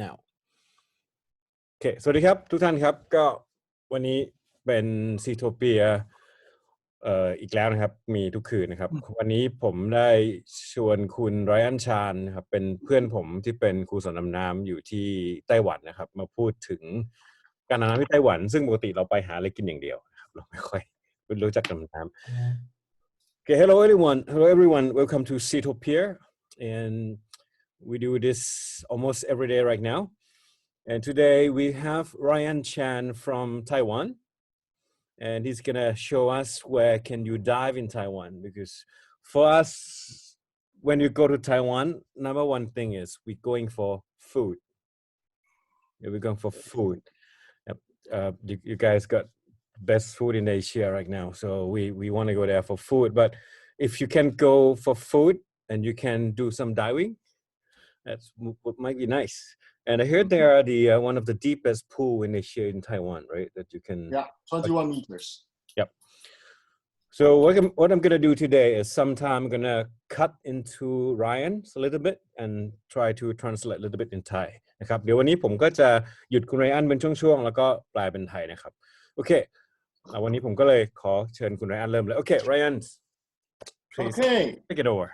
now โอเคสวัสดีครับทุกท่านครับก็วันนี้เป็นซีโทเปียอีกแล้วนะครับมีทุกคืนนะครับวันนี้ผมได้ชวนคุณไรอันชานนะครับเป็นเพื่อนผมที่เป็นครูสอนดำน้ำอยู่ที่ไต้หวันนะครับมาพูดถึงการดำน้ำที่ไต้หวันซึ่งปกติเราไปหาอะไรกินอย่างเดียวนะครับเราไม่ค่อยรู้จักดำน้ำ Okay, hello everyone. Welcome to Seatopia, and we do this almost every day right now. And today we have Ryan Chan from Taiwan, and he's gonna show us where can you dive in Taiwan. Because for us, when you go to Taiwan, number one thing is we're going for food. Yeah, we're going for food. You guys got best food in Asia right now, so we want to go there for food. But if you can go for food and you can do some diving, that's what might be nice. And I heard there are the one of the deepest pool in Asia in Taiwan, right? That you can 21 meters. Yep. So what I'm gonna do today is sometime I'm gonna cut into Ryan's a little bit and try to translate a little bit in Thai นะครับเดี๋ยววันนี้ผมก็จะหยุดคุณไรอันเป็นช่วงๆแล้วก็แปลเป็นไทยนะครับโอเควันนี้ผมก็เลยขอเชิญคุณไรอันเริ่มเลยโอเค Ryan please take it over.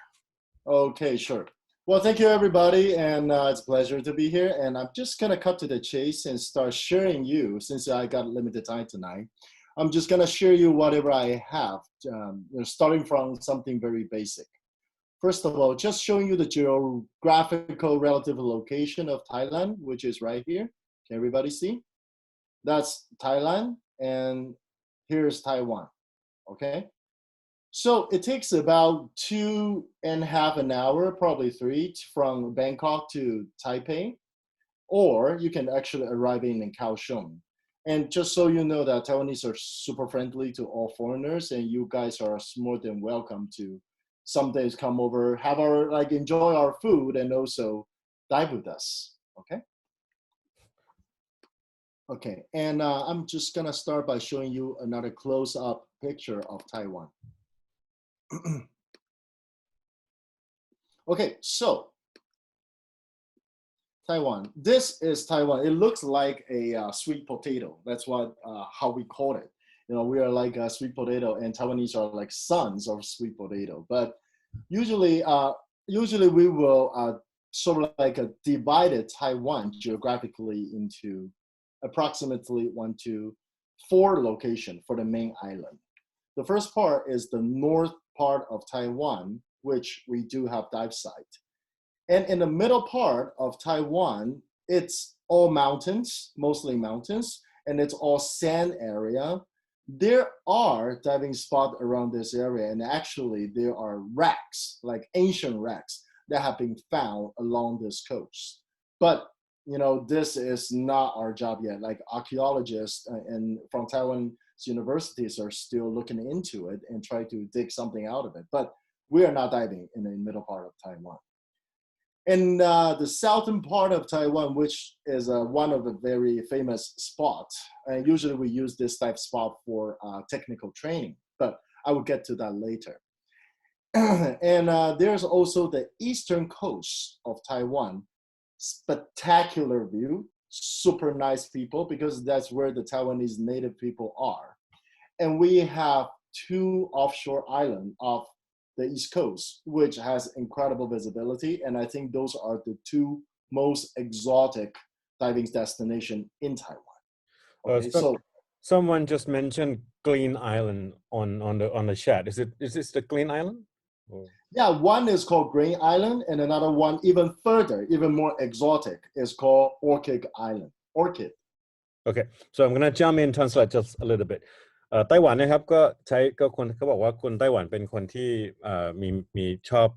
Okay, sure. Well, thank you everybody, and it's a pleasure to be here. And I'm just gonna cut to the chase and start sharing you, since I got limited time tonight. I'm just gonna share you whatever I have, starting from something very basic. First of all, just showing you the geographical relative location of Thailand, which is right here. Can everybody see? That's Thailand, and here's Taiwan, okay? So it takes about 2.5 hours, probably 3, from Bangkok to Taipei, or you can actually arrive in Kaohsiung. And just so you know that Taiwanese are super friendly to all foreigners, and you guys are more than welcome to some days come over, have our enjoy our food, and also dive with us. Okay. Okay, and I'm just gonna start by showing you another close-up picture of Taiwan. Okay, so Taiwan. This is Taiwan. It looks like a sweet potato. That's what how we call it. You know, we are like a sweet potato, and Taiwanese are like sons of sweet potato. But usually we will sort of like divided Taiwan geographically into approximately 1 to 4 locations for the main island. The first part is the north part of Taiwan, which we do have dive site. And in the middle part of Taiwan, it's all mountains, mostly mountains, and it's all sand area. There are diving spots around this area, and actually there are wrecks, like ancient wrecks, that have been found along this coast. But you know, this is not our job yet. Like archaeologists and from Taiwan universities are still looking into it and try to dig something out of it. But we are not diving in the middle part of Taiwan. And the southern part of Taiwan, which is one of the very famous spots, and usually we use this type of spot for technical training, but I will get to that later. And there's also the eastern coast of Taiwan. Spectacular view, super nice people, because that's where the Taiwanese native people are. And we have 2 offshore islands off the East Coast, which has incredible visibility. And I think those are the 2 most exotic diving destinations in Taiwan. Okay, so someone just mentioned Clean Island on the chat. Is this the Clean Island? Or? Yeah, one is called Green Island, and another one even further, even more exotic, is called Orchid Island. Orchid. Okay, so I'm gonna jump in translate just a little bit. ไต้หวันนะครับก็คนเขาบอกว่าคนไต้หวันเป็นคนที่มีชอบ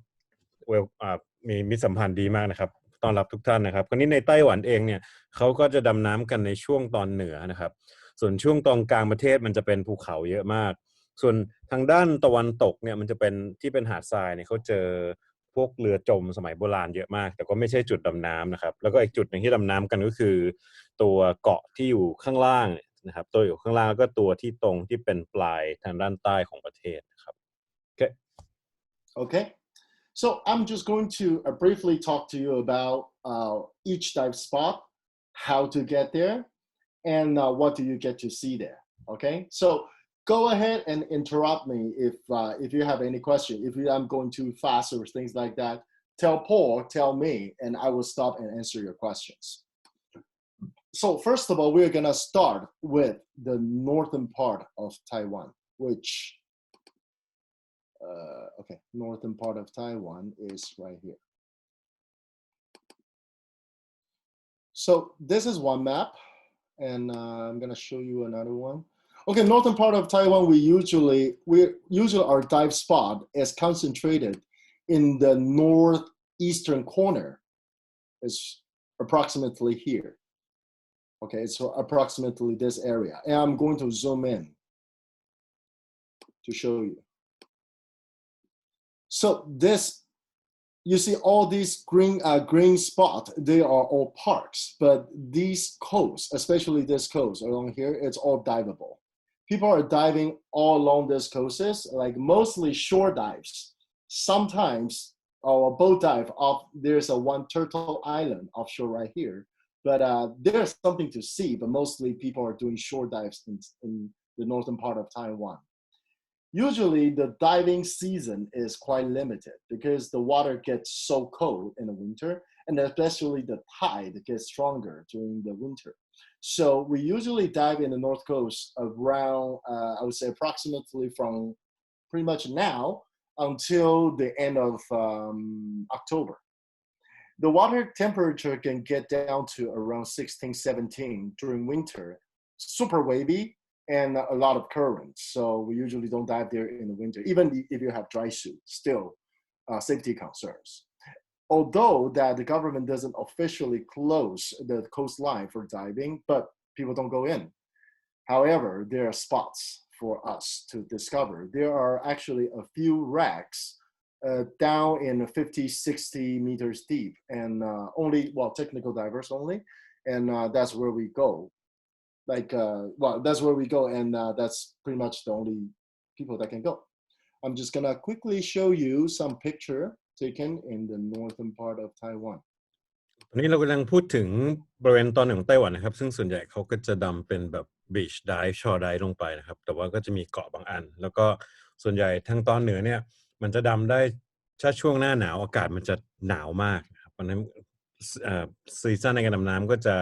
มีมิตรสัมพันธ์ดีมากนะครับต้อนรับทุกท่านนะครับคนนี้ในไต้หวันเองเนี่ยเขาก็จะดำน้ำกันในช่วงตอนเหนือนะครับส่วนช่วงตอนกลางประเทศมันจะเป็นภูเขาเยอะมากส่วนทางด้านตะวันตกเนี่ยมันจะเป็นที่เป็นหาดทรายเนี่ยเขาเจอพวกเรือจมสมัยโบราณเยอะมากแต่ก็ไม่ใช่จุดดำน้ำนะครับแล้วก็อีกจุดหนึ่งที่ดำน้ำกันก็คือตัวเกาะที่อยู่ข้างล่างนะครับตัวอยู่ข้างล่างแล้วก็ตัวที่ตรงที่เป็นปลายทางด้านใต้ของประเทศนะครับ Okay So I'm just going to briefly talk to you about each dive spot, how to get there, and what do you get to see there, okay? So go ahead and interrupt me if you have any question. If I'm going too fast or things like that, tell Paul, tell me, and I will stop and answer your questions. So first of all, we're gonna start with the northern part of Taiwan, which, okay, northern part of Taiwan is right here. So this is one map, and I'm gonna show you another one. Okay, northern part of Taiwan, we usually our dive spot is concentrated in the northeastern corner. It's approximately here. Okay, so approximately this area. And I'm going to zoom in to show you. So this, you see all these green spots, they are all parks, but these coasts, especially this coast along here, it's all diveable. People are diving all along this coasts, like mostly shore dives. Sometimes, or boat dive off, there's a one turtle island offshore right here. But there's something to see, but mostly people are doing shore dives in the northern part of Taiwan. Usually the diving season is quite limited because the water gets so cold in the winter, and especially the tide gets stronger during the winter. So we usually dive in the North Coast around, I would say approximately from pretty much now until the end of October. The water temperature can get down to around 16, 17 during winter, super wavy, and a lot of currents. So we usually don't dive there in the winter, even if you have dry suit, still safety concerns. Although that the government doesn't officially close the coastline for diving, but people don't go in. However, there are spots for us to discover. There are actually a few wrecks down in 50, 60 meters deep, and only, well, technical divers only, and that's where we go. Like, well, that's where we go, and that's pretty much the only people that can go. I'm just gonna quickly show you some picture taken in the northern part of Taiwan. ตอนนี้เรากำลังพูดถึงบริเวณตอนหนึ่งของไต้หวันนะครับซึ่งส่วนใหญ่เขาก็จะดำเป็นแบบ beach dive shore dive ลงไปนะครับแต่ว่าก็จะมีเกาะบางอันแล้วก็ส่วนใหญ่ทางตอนเหนือเนี่ยมันจะดำได้ถ้าช่วงหน้าหนาวอากาศมันจะหนาวมากนะครับเพราะฉะนั้นซีซั่นในการดำน้ำก็จะ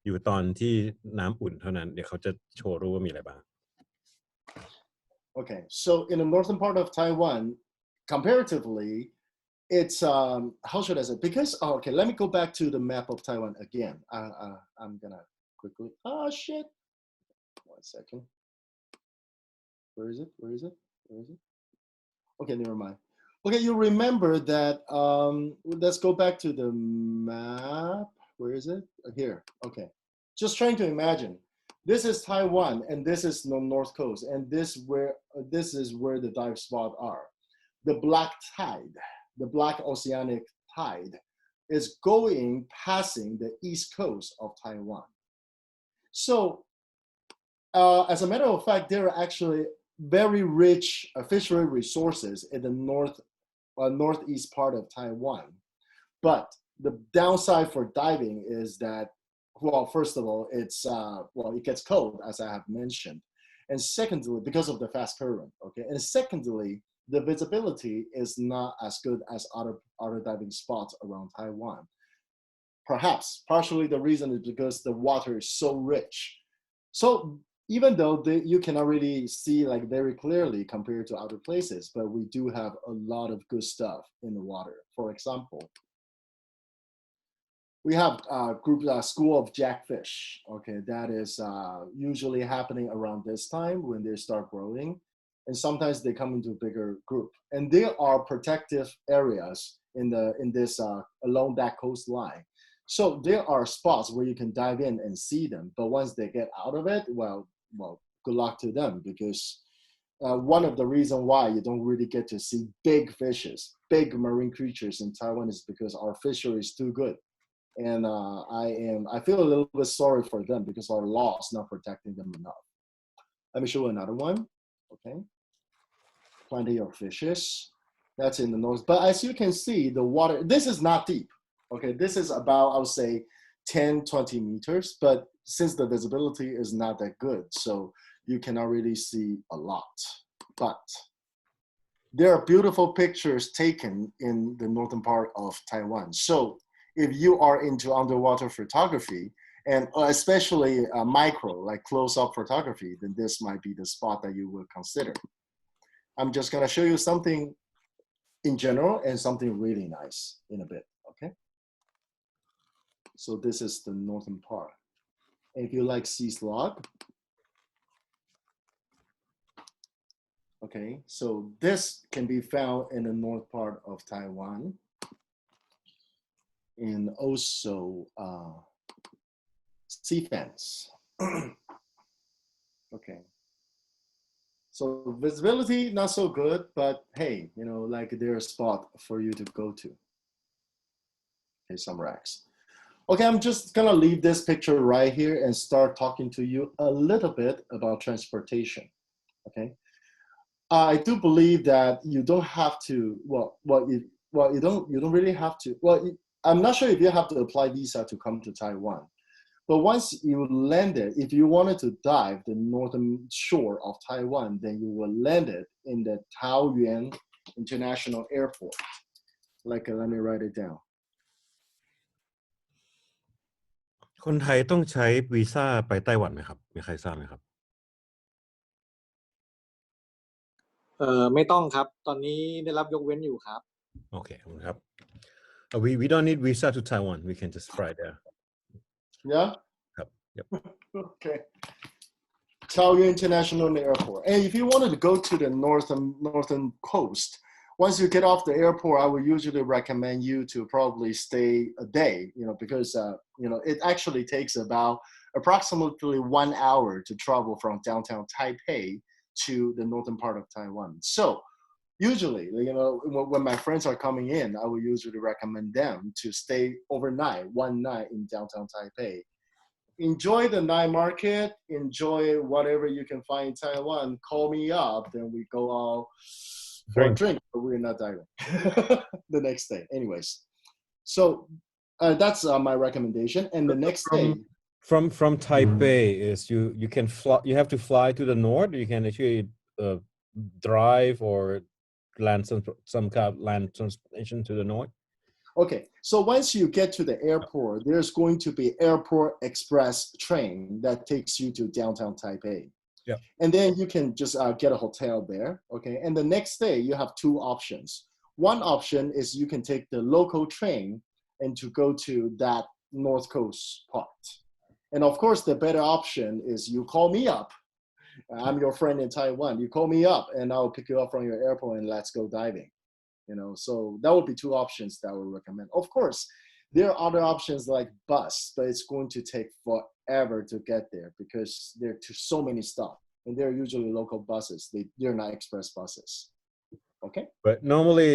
อยู่ตอนที่น้ำอุ่นเท่านั้นเดี๋ยวเขาจะโชว์รูปว่ามีอะไรบ้าง Okay, so in the northern part of Taiwan, comparatively, it's how should I say? Because okay, let me go back to the map of Taiwan again. I'm gonna quickly. Oh shit! 1 second. Where is it? Where is it? Where is it? Okay, never mind. Okay, you remember that. Let's go back to the map. Where is it? Here. Okay. Just trying to imagine. This is Taiwan, and this is the North Coast, and this is where the dive spots are. The black tide, the black oceanic tide, is passing the east coast of Taiwan. So, as a matter of fact, there are actually very rich fishery resources in the northeast part of Taiwan. But the downside for diving is that, well, first of all, it's well, it gets cold, as I have mentioned, and secondly, because of the fast current. Okay, and secondly, the visibility is not as good as other diving spots around Taiwan. Perhaps partially the reason is because the water is so rich. So even though you cannot really see like very clearly compared to other places, but we do have a lot of good stuff in the water. For example, we have a group school of jackfish. Okay, that is usually happening around this time when they start growing, and sometimes they come into a bigger group. And there are protective areas in this along that coastline. So there are spots where you can dive in and see them. But once they get out of it, well, good luck to them, because one of the reasons why you don't really get to see big fishes, big marine creatures in Taiwan is because our fishery is too good. And I feel a little bit sorry for them because our law is not protecting them enough. Let me show you another one. Okay, plenty of fishes. That's in the north. But as you can see, the water, this is not deep. Okay, this is about, I would say, 10, 20 meters. But since the visibility is not that good, so you cannot really see a lot. But there are beautiful pictures taken in the northern part of Taiwan. So if you are into underwater photography, and especially micro, like close-up photography, then this might be the spot that you would consider. I'm just gonna show you something in general and something really nice in a bit, okay? So this is the northern part. And if you like sea slug, okay, so this can be found in the north part of Taiwan. And also sea fans. Okay. So visibility, not so good, but hey, you know, like there's a spot for you to go to. Okay, some racks. Okay, I'm just gonna leave this picture right here and start talking to you a little bit about transportation, okay? I do believe that you don't have to, you don't really have to, I'm not sure if you have to apply visa to come to Taiwan. But once you landed, if you wanted to dive the northern shore of Taiwan, then you will land it in the Taoyuan International Airport. Like, let me write it down. คนไทยต้องใช้วีซ่าไปไต้หวันไหมครับมีใครทราบไหมครับ ไม่ต้องครับตอนนี้ได้รับยกเว้นอยู่ครับ โอเคขอบคุณครับ we don't need visa to Taiwan we can just fly there Yeah? ครับ yep. Okay. Taoyuan International Airport. And if you wanted to go to the northern coast, once you get off the airport, I would usually recommend you to probably stay a day, you know, because, you know, it actually takes about approximately 1 hour to travel from downtown Taipei to the northern part of Taiwan. So usually, you know, when my friends are coming in, I would usually recommend them to stay overnight, 1 night in downtown Taipei. Enjoy the night market, enjoy whatever you can find in Taiwan, call me up, then we go out for a drink, but we're not diving the next day. Anyways, so that's my recommendation. And the next day, from Taipei is you can fly, you have to fly to the north, you can actually drive or land some kind of land transportation to the north. Okay, so once you get to the airport, there's going to be airport express train that takes you to downtown Taipei. Yeah. And then you can just get a hotel there, okay? And the next day you have 2 options. One option is you can take the local train and to go to that North Coast part. And of course, the better option is you call me up. I'm your friend in Taiwan. You call me up and I'll pick you up from your airport and let's go diving. You know, so that would be 2 options that I would recommend. Of course, there are other options like bus, but it's going to take forever to get there because there are so many stops. And they're usually local buses. They're not express buses. Okay. But normally,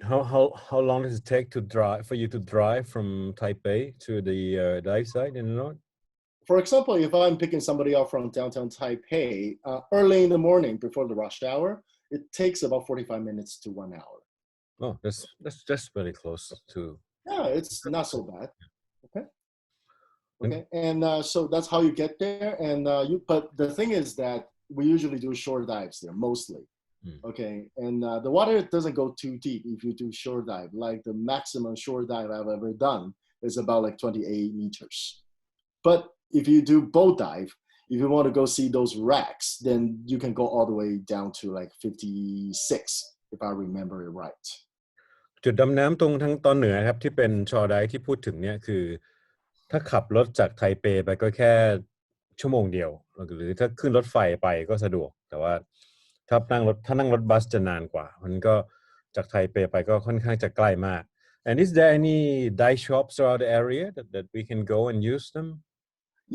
how long does it take to drive for you to drive from Taipei to the dive site in the north? For example, if I'm picking somebody up from downtown Taipei early in the morning before the rush hour, it takes about 45 minutes to 1 hour. Oh, that's very close to. Yeah, it's not so bad. Okay. Okay, and so that's how you get there. And but the thing is that we usually do short dives there mostly. Okay, and the water doesn't go too deep if you do short dive. Like the maximum short dive I've ever done is about like 28 meters. But if you do boat dive, if you want to go see those racks, then you can go all the way down to like 56, if I remember it right. จุดดำน้ำตรงทางตอนเหนือครับที่เป็นชอไดฟ์ที่พูดถึงเนี่ยคือถ้าขับรถจากไทเปไปก็แค่ชั่วโมงเดียวหรือถ้าขึ้นรถไฟไปก็สะดวกแต่ว่าถ้านั่งรถบัสจะนานกว่ามันก็จากไทเปไปก็ค่อนข้างจะใกล้มาก And is there any dive shops around the area that we can go and use them?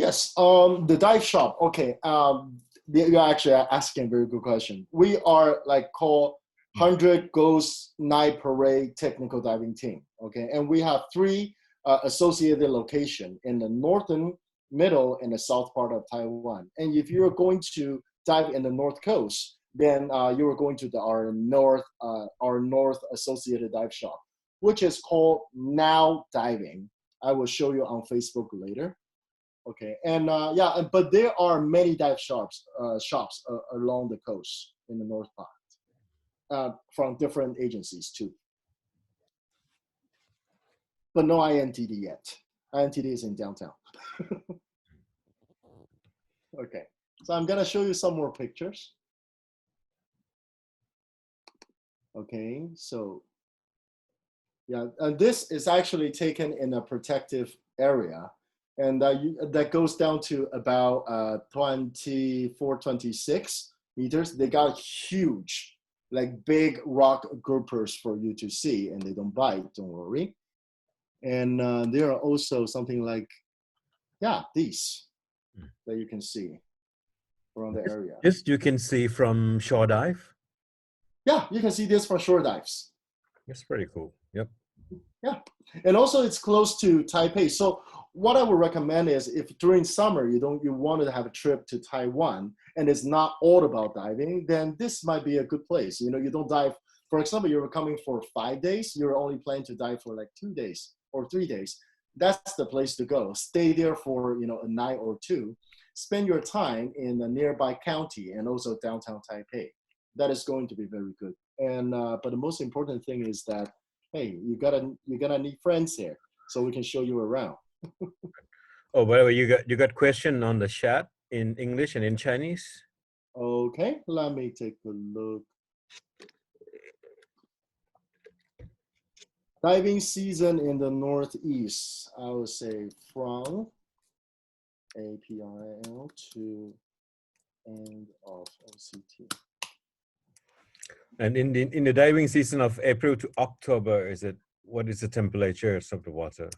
Yes, the dive shop. Okay, you're actually asking a very good question. We are like called 100 Ghost Night Parade Technical Diving Team. Okay, and we have 3 associated locations in the northern, middle, and the south part of Taiwan. And if you're going to dive in the north coast, then you are going to our north associated dive shop, which is called Now Diving. I will show you on Facebook later. Okay, and but there are many dive shops along the coast in the north part from different agencies too. But no INTD yet. INTD is in downtown. Okay, so I'm gonna show you some more pictures. Okay, so yeah, and this is actually taken in a protective area, and that goes down to about 24, 26 meters. They got huge, like big rock groupers for you to see, and they don't bite, don't worry. And there are also something like, these that you can see around the area. This you can see from shore dive. Yeah, you can see this from shore dives. That's pretty cool. Yep. Yeah, and also it's close to Taipei. So what I would recommend is if during summer you wanted to have a trip to Taiwan and it's not all about diving, then this might be a good place. You know, you don't dive. For example, you're coming for 5 days. You're only planning to dive for like 2 days or 3 days. That's the place to go. Stay there for a night or two. Spend your time in a nearby county and also downtown Taipei. That is going to be very good. And but the most important thing is that, hey, you're gonna need friends here, so we can show you around. Oh, by the way, you got question on the chat in English and in Chinese. Okay, let me take a look. Diving season in the Northeast, I would say from April to end of OCT. And in the diving season of April to October, what is the temperature of the water?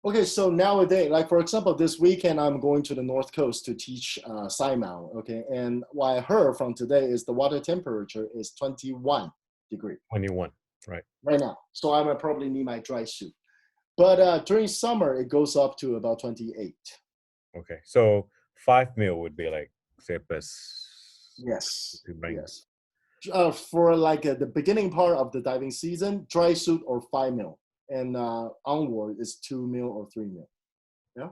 Okay, so nowadays, like for example, this weekend I'm going to the North Coast to teach Saimao. Okay, and what I heard from today is the water temperature is 21 degrees. 21, right? Right now, so I might probably need my dry suit. But during summer, it goes up to about 28. Okay, so 5 mil would be like safest. Yes. To bring. Yes. For like the beginning part of the diving season, dry suit or 5 mil, and onward is 2 mil or 3 mil. Yeah.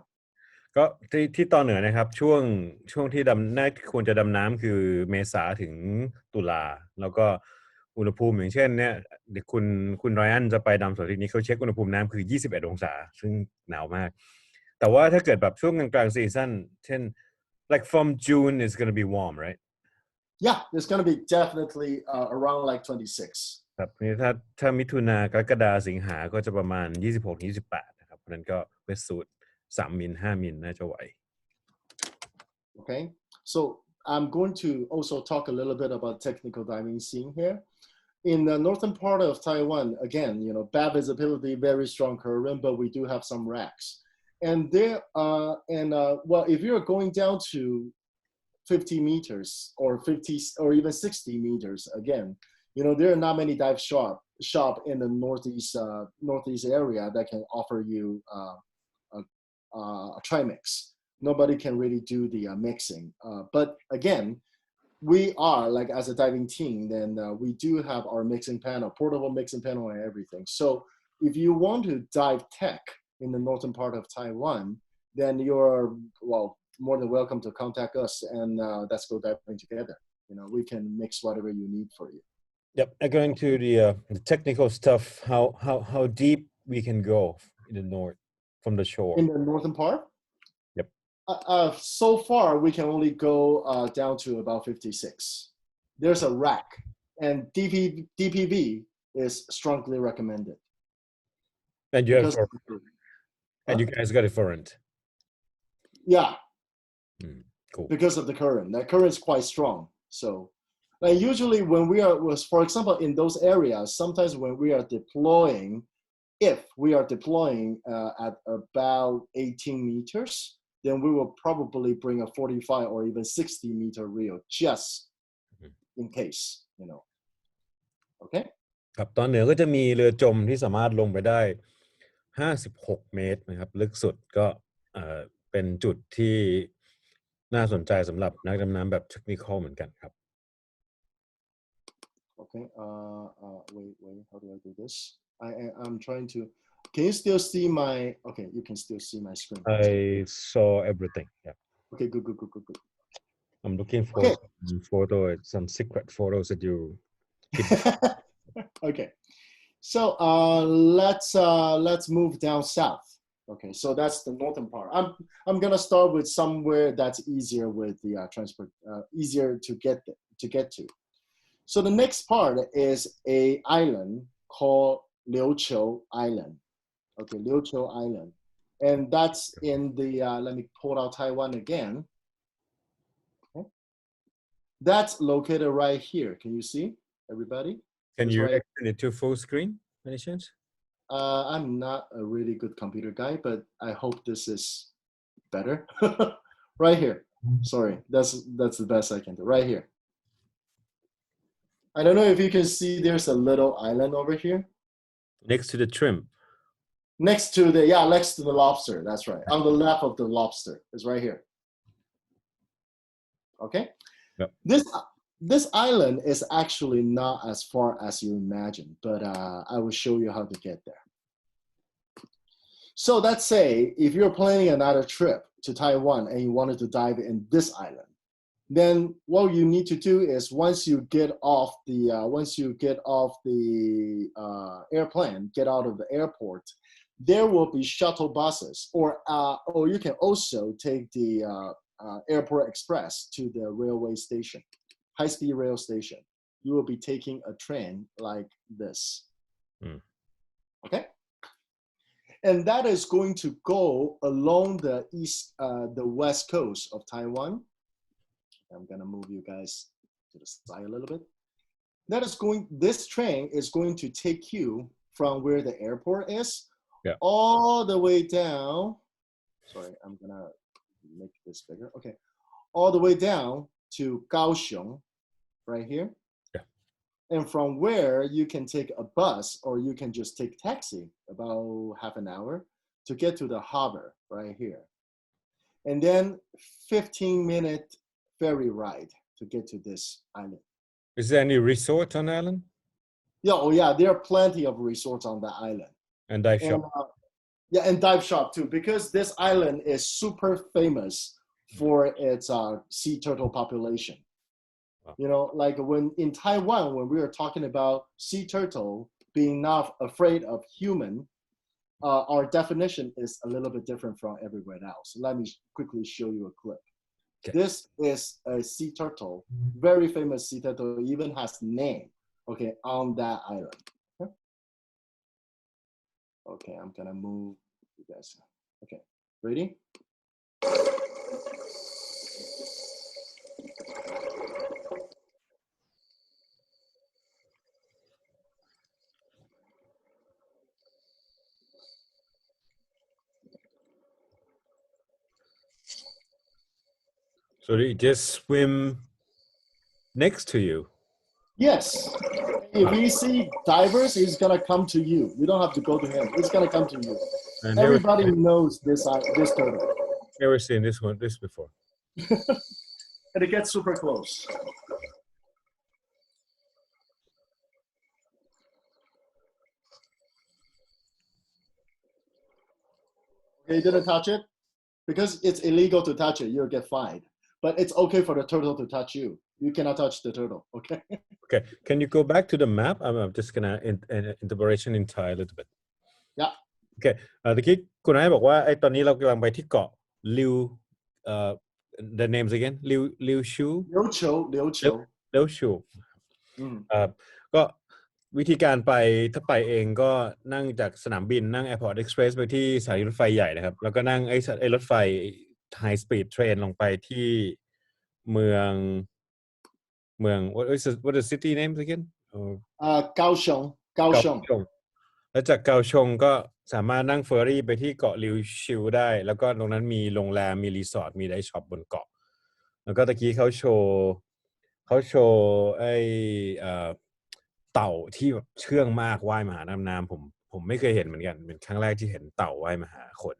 ก็ที่ตอนเหนือนะครับช่วงที่น่าควรจะดำน้ำคือเมษาถึงตุลาแล้วก็อุณหภูมิอย่างเช่นเนี่ยคุณไรอันจะไปดำสวนที่นี้เขาเช็คอุณหภูมิน้ำคือ21 องศาซึ่งหนาวมากแต่ว่าถ้าเกิดแบบช่วงกลางซีซั่นเช่น like from June is going to be warm right Yeah, it's going to be definitely around like 26. ครับนี่ถ้ามิถุนากรกฎาสิงหาก็จะประมาณ26-28นะครับเพราะนั้นก็เวทสูท3 มิล 5 มิลน่าจะไหว Okay, so I'm going to also talk a little bit about technical diving scene here. In the northern part of Taiwan, again, bad visibility, very strong current, but we do have some racks. And there, well, if you're going down to 50 meters or 50 or even 60 meters, again, there are not many dive shop in the northeast area that can offer you a trimix. Nobody can really do the mixing. But again, we are like as a diving team, then we do have our mixing panel, portable mixing panel and everything. So if you want to dive tech in the northern part of Taiwan, then you're, more than welcome to contact us and let's go diving together. We can mix whatever you need for you. Yep. Going to the technical stuff, how deep we can go in the north from the shore. In the northern part? Yep. So far, we can only go down to about 56. There's a rack, and DPV is strongly recommended. And you guys got it for rent. Yeah. Cool. Because of the current. That current is quite strong. So like usually when for example, in those areas, sometimes when we are deploying, if we are deploying at about 18 meters, then we will probably bring a 45 or even 60 meter reel just in case, Okay? ครับตอนเหนือก็จะมีเรือจมที่สามารถลงไปได้56 เมตรนะครับลึกสุดก็เป็นจุดที่น่าสนใจสำหรับนักดำน้ำแบบเทคนิคอลเหมือนกันครับ Okay. Wait. How do I do this? I'm trying to. Can you still see my? Okay, you can still see my screen. I saw everything. Yeah. Okay. Good. I'm looking for Okay. some secret photos that you keep. Okay. So let's move down south. Okay, so that's the northern part. I'm gonna start with somewhere that's easier with the transport, easier to get to. So the next part is a island called Liuqiu Island. Okay, Liuqiu Island, and that's in the. Let me pull out Taiwan again. Okay. That's located right here. Can you see, everybody? Can It's you right. extend it to full screen? Any chance? I'm not a really good computer guy, but I hope this is better. Right here. Sorry, that's the best I can do. Right here. I don't know if you can see there's a little island over here. Next to the shrimp. Next to the lobster. That's right. On the left of the lobster is right here. Okay. Yep. This island is actually not as far as you imagine, but I will show you how to get there. So let's say if you're planning another trip to Taiwan and you wanted to dive in this island, then what you need to do is once you get off the airplane, get out of the airport, there will be shuttle buses, or you can also take the airport express to the railway station, high-speed rail station. You will be taking a train like this. Okay. And that is going to go along the west coast of Taiwan. I'm gonna move you guys to the side a little bit. This train is going to take you from where the airport is, all the way down. Sorry, I'm gonna make this bigger. Okay, all the way down to Kaohsiung, right here. And from where you can take a bus or you can just take taxi about half an hour to get to the harbor right here. And then 15-minute ferry ride to get to this island. Is there any resort on the island? Yeah, there are plenty of resorts on the island. And dive shop. And dive shop too, because this island is super famous for its sea turtle population. You know, like when in Taiwan, when we were talking about sea turtle being not afraid of human, our definition is a little bit different from everywhere else. Let me quickly show you a clip. Okay. This is a sea turtle, very famous sea turtle, even has name, okay, on that island. Okay, I'm gonna move you guys. Okay, ready? So they just swim next to you? Yes. If you see divers, he's gonna come to you. You don't have to go to him. He's gonna come to you. Everybody knows this turtle. Never seen this before. And it gets super close. Okay, you didn't touch it? Because it's illegal to touch it, you'll get fined. But it's okay for the turtle to touch you. You cannot touch the turtle, okay? Okay, can you go back to the map? I'm just gonna interpretation in Thai a little bit. Yeah. Okay, ตะกี้คุณนายบอกว่าไอ้ตอนนี้เรากำลังไปที่เกาะลิวthe names again ลิวชูก็วิธีการไปถ้าไปเองก็นั่งจากสนามบินนั่ง Airport Express ไปที่สถานีรถไฟใหญ่นะครับแล้วก็นั่งไอ้รถไฟ High Speed Train ลงไปที่เมืองwhat is city names again เกาชงแล้วจากเกาชงก็สามารถนั่งเฟอร์รี่ไปที่เกาะลิวชิวได้แล้วก็ตรงนั้นมีโรงแรมมีรีสอร์ทมีไดช็อปบนเกาะแล้วก็ตะกี้เขาโชว์ไอ้เต่าที่แบบเชื่องมากว่ายมาหาน้ำผมไม่เคยเห็นเหมือนกันเป็นครั้งแรกที่เห็นเต่าว่ายมาหาคน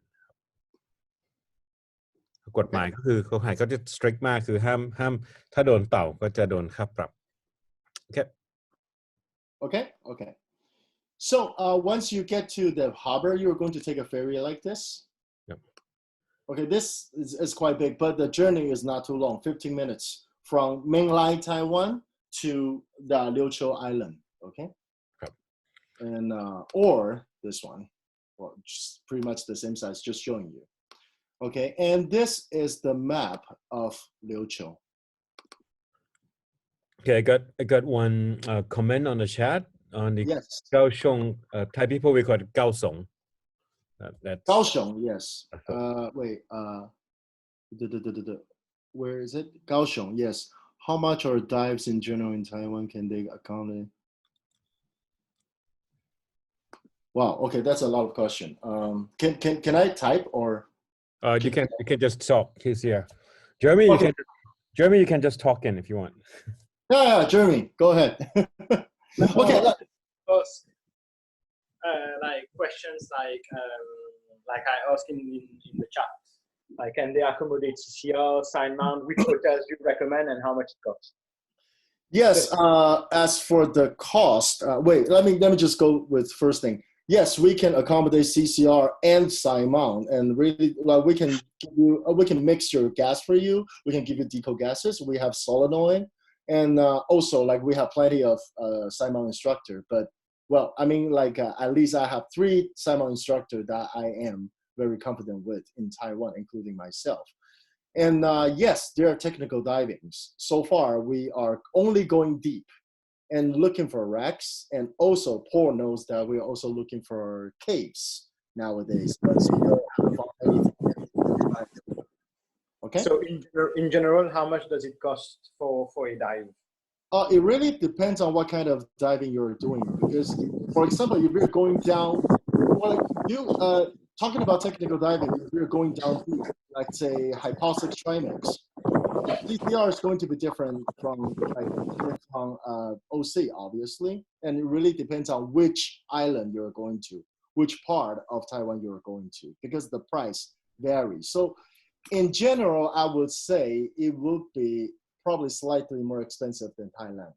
กฎหมายก็คือเขาหายก็จะ strict มากคือห้ามถ้าโดนเต่าก็จะโดนค่าปรับโอเค Okay, okay. So once you get to the harbor, you're going to take a ferry like this. Yep. Okay, this is quite big, but the journey is not too long, 15 minutes from mainland Taiwan to the Liuqiu Island, okay? Yep. And, or this one, well, just pretty much the same size, just showing you. Okay, and this is the map of Liuqiu. Okay, I got one comment on the chat on the Yes. Kaohsiung. Thai people we call it Kaohsiung. That's Kaohsiung, yes. Wait, where is it? Kaohsiung, yes. How much are dives in general in Taiwan can they account? Wow, okay, that's a lot of question. Can I type or? you can just talk. He's here. Jeremy, Okay. you can just talk in if you want. Yeah, Jeremy, go ahead. Okay. Like questions like I asked in the chat. Like, can they accommodate CCR, sign mount? Which hotels you recommend and how much it costs? Yes. As for the cost, wait. Let me just go with first thing. Yes, we can accommodate CCR and sign mount, and really, like, we can give you, we can mix your gas for you. We can give you deco gases. We have solenoid, and also like we have plenty of sign mount instructor. But well, I mean, like at least I have 3 sign mount instructor that I am very confident with in Taiwan, including myself. And yes, there are technical divings. So far, we are only going deep and looking for wrecks. And also, Paul knows that we're also looking for caves nowadays. But still haven't found anything. Okay. So in general, how much does it cost for a dive? It really depends on what kind of diving you're doing. Because, for example, if you're going down, well, talking about technical diving, if you're going down deep, like say hypoxic trimix, CCR is going to be different from OC, obviously, and it really depends on which island you're going to, which part of Taiwan you're going to, because the price varies. So, in general, I would say it would be probably slightly more expensive than Thailand.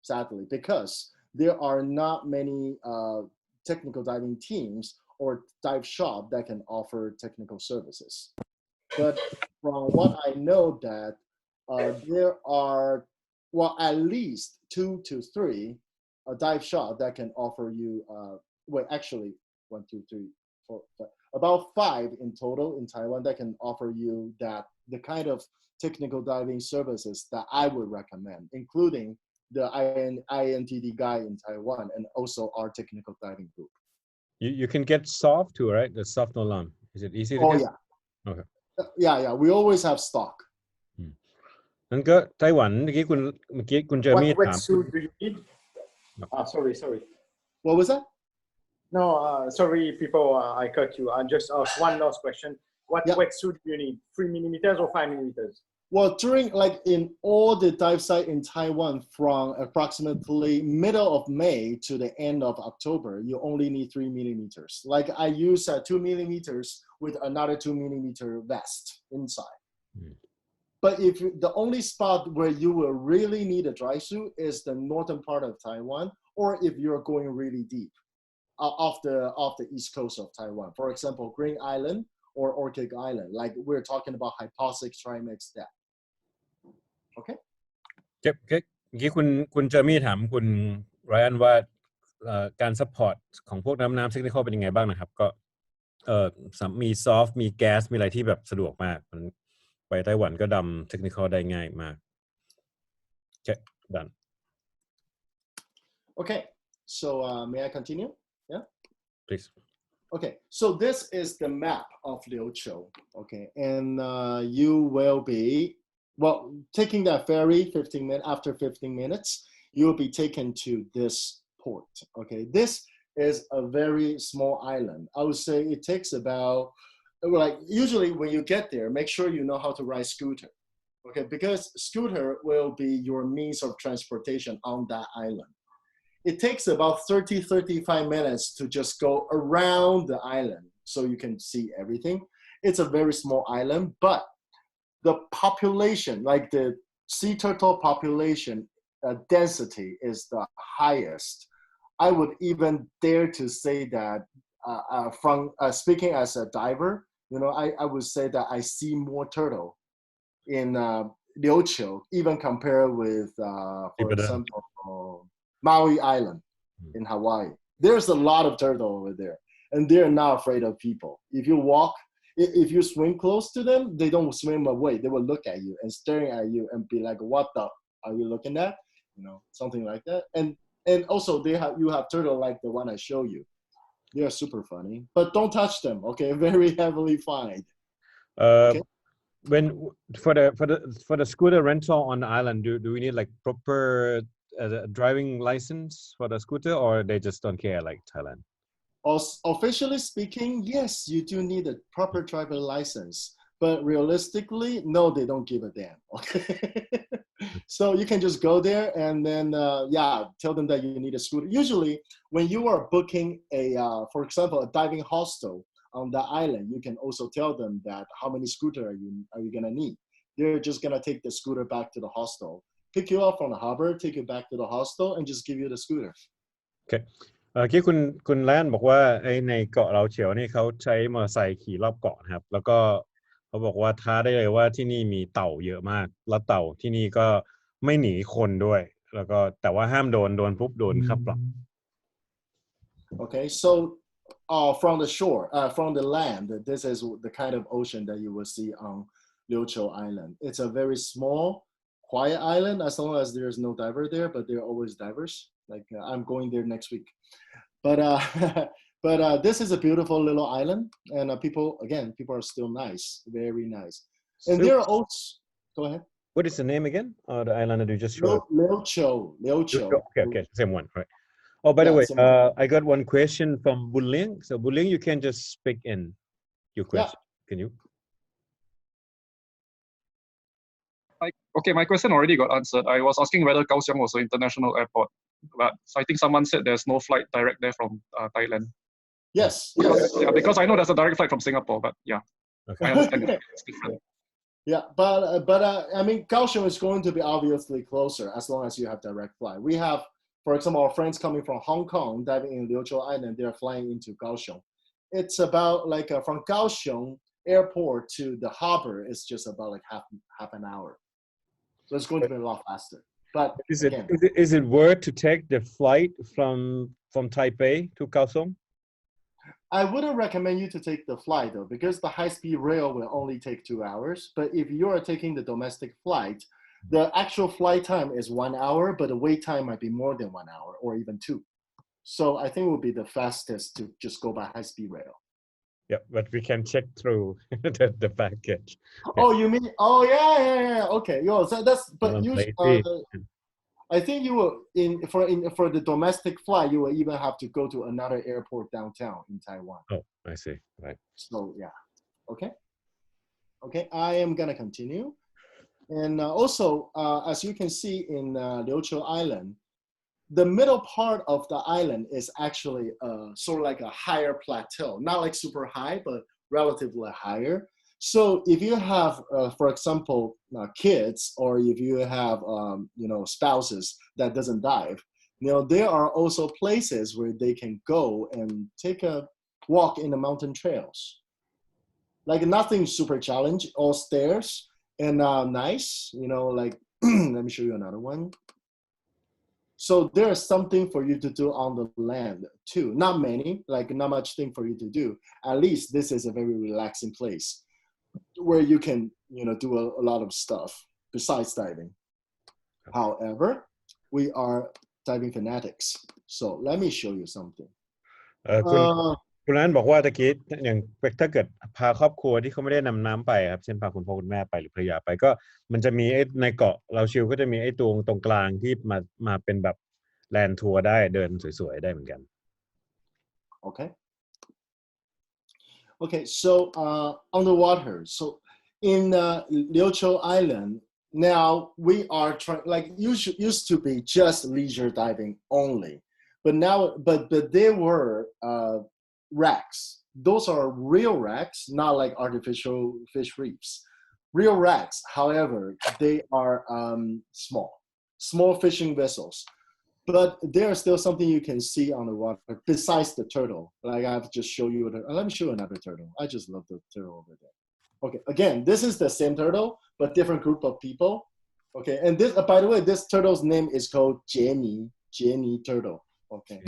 Sadly, because there are not many technical diving teams or dive shop that can offer technical services. But from what I know that there are, well, at least 2 to 3 dive shop that can offer you, well, actually 1, 2, 3, 4, 5, about 5 in total in Taiwan that can offer you that the kind of technical diving services that I would recommend, including the INTD guy in Taiwan and also our technical diving group. You can get soft too, right? The soft no alarm. Is it easy to Oh get? yeah. Okay. Yeah. We always have stock. นั่นก็ไต้หวันเมื่อกี้คุณเจอมี่ What ถาม wetsuit do you need? Sorry. What was that? No, sorry, people, I cut you. I just asked one last question. What wetsuit do you need? 3 millimeters or 5 millimeters? Well, during like in all the dive site in Taiwan from approximately middle of May to the end of October, you only need 3 millimeters. Like I use 2 millimeters with another 2 millimeter vest inside. But if the only spot where you will really need a dry suit is the northern part of Taiwan, or if you're going really deep off the east coast of Taiwan. For example, Green Island or Orchid Island, like we're talking about hypoxic trimix depth. Okay. เมื่อกี้คุณเจอมี่ถามคุณไรอันว่าการซัพพอร์ตของพวกน้ำเทคนิคเป็นยังไงบ้างนะครับก็มีซอฟต์มีแก๊สมีอะไรที่แบบสะดวกมากมันไปไต้หวันก็ดำเทคนิคได้ง่ายมาก Okay, done. Okay, so may I continue? Yeah. Please. Okay, so this is the map of Liuqiu. Okay, and you will be, well, taking that ferry 15 minutes, after 15 minutes, you'll be taken to this port. Okay, this is a very small island. I would say it takes about, like, usually when you get there, make sure you know how to ride scooter. Okay, because scooter will be your means of transportation on that island. It takes about 30-35 minutes to just go around the island so you can see everything. It's a very small island, but the population, like the sea turtle population density is the highest. I would even dare to say that from speaking as a diver, I would say that I see more turtle in Liuqiu, even compared with, for example, Maui Island in Hawaii. There's a lot of turtle over there, and they're not afraid of people. If you swim close to them, they don't swim away. They will look at you and staring at you and be like, "What the are you looking at?" Something like that. And also you have turtle like the one I show you. They are super funny, but don't touch them. Okay, very heavily fined. Okay. When for the scooter rental on the island, do we need like proper driving license for the scooter, or they just don't care like Thailand? Officially speaking, yes, you do need a proper driver license, but realistically, no, they don't give a damn. Okay. So you can just go there and then tell them that you need a scooter. Usually when you are booking for example, a diving hostel on the island, you can also tell them that how many scooter are you gonna need. They're just gonna take the scooter back to the hostel, pick you up from the harbor, take you back to the hostel, and just give you the scooter. Okay. เมื่อกี้คุณแลนบอกว่าในเกาะเราเฉียวนี่เขาใช้มอเตอร์ไซค์ขี่รอบเกาะนะครับแล้วก็เขาบอกว่าท้าได้เลยว่าที่นี่มีเต่าเยอะมากแล้วเต่าที่นี่ก็ไม่หนีคนด้วยแล้วก็แต่ว่าห้ามโดนปุ๊บโดนค่าปรับ Okay, so from the shore, from the land, this is the kind of ocean that you will see on Liuqiu Island. It's a very small, quiet island as long as there's no diver there, but there are always divers. Like I'm going there next week. But this is a beautiful little island, and people are still nice, very nice. And there are also, go ahead. What is the name again? The island that you just showed? Liuqiu. Okay, same one, right? Oh, by the way, I got one question from Buling. So Buling, you can just speak in your question. Can you? Okay, my question already got answered. I was asking whether Kaohsiung was an international airport, but I think someone said there's no flight direct there from Thailand. Yes. Because I know there's a direct flight from Singapore, but okay. I understand it's different. Yeah, but I mean, Kaohsiung is going to be obviously closer as long as you have direct flight. We have, for example, our friends coming from Hong Kong diving in Liuqiu Island. They're flying into Kaohsiung. It's about like from Kaohsiung airport to the harbor. It's just about like half an hour. So it's going to be a lot faster. But is it worth to take the flight from Taipei to Kaohsiung? I wouldn't recommend you to take the flight though, because the high-speed rail will only take 2 hours. But if you are taking the domestic flight, the actual flight time is 1 hour, but the wait time might be more than 1 hour or even 2. So I think it would be the fastest to just go by high-speed rail. Yeah, but we can check through the package. Oh, you mean? Oh, yeah. Okay, so that's. But usually, I think you will for the domestic flight, you will even have to go to another airport downtown in Taiwan. Oh, I see. Right. So yeah, okay. I am gonna continue, and also as you can see in Liuqiu Island, the middle part of the island is actually sort of like a higher plateau, not like super high, but relatively higher. So if you have, for example, kids, or if you have, spouses that doesn't dive, there are also places where they can go and take a walk in the mountain trails. Like nothing super challenging, all stairs and nice, like, let me show you another one. So there's something for you to do on the land too. Not many, like not much thing for you to do. At least this is a very relaxing place where you can, do a lot of stuff besides diving. However, we are diving fanatics. So let me show you something. คุณร้านบอกว่าตะกี้อย่างถ้าเกิดพาครอบครัวที่เขาไม่ได้นำน้ำไปครับเช่นพาคุณพ่อคุณแม่ไปหรือภรรยาไปก็มันจะมีในเกาะเราชิลก็จะมีตรงกลางที่มาเป็นแบบแลนด์ทัวร์ได้เดินสวยๆได้เหมือนกัน Okay, so on the water, so in Liuqiu Island, now we are trying, like used to be just leisure diving only, but now, but there were wrecks. Those are real wrecks, not like artificial fish reefs. Real wrecks, however, they are small. small fishing vessels. But there is still something you can see on the water besides the turtle. Like I've just shown you. Let me show you another turtle. I just love the turtle over there. Okay, again, this is the same turtle, but different group of people. Okay, and this, by the way, this turtle's name is called Jenny turtle. Okay.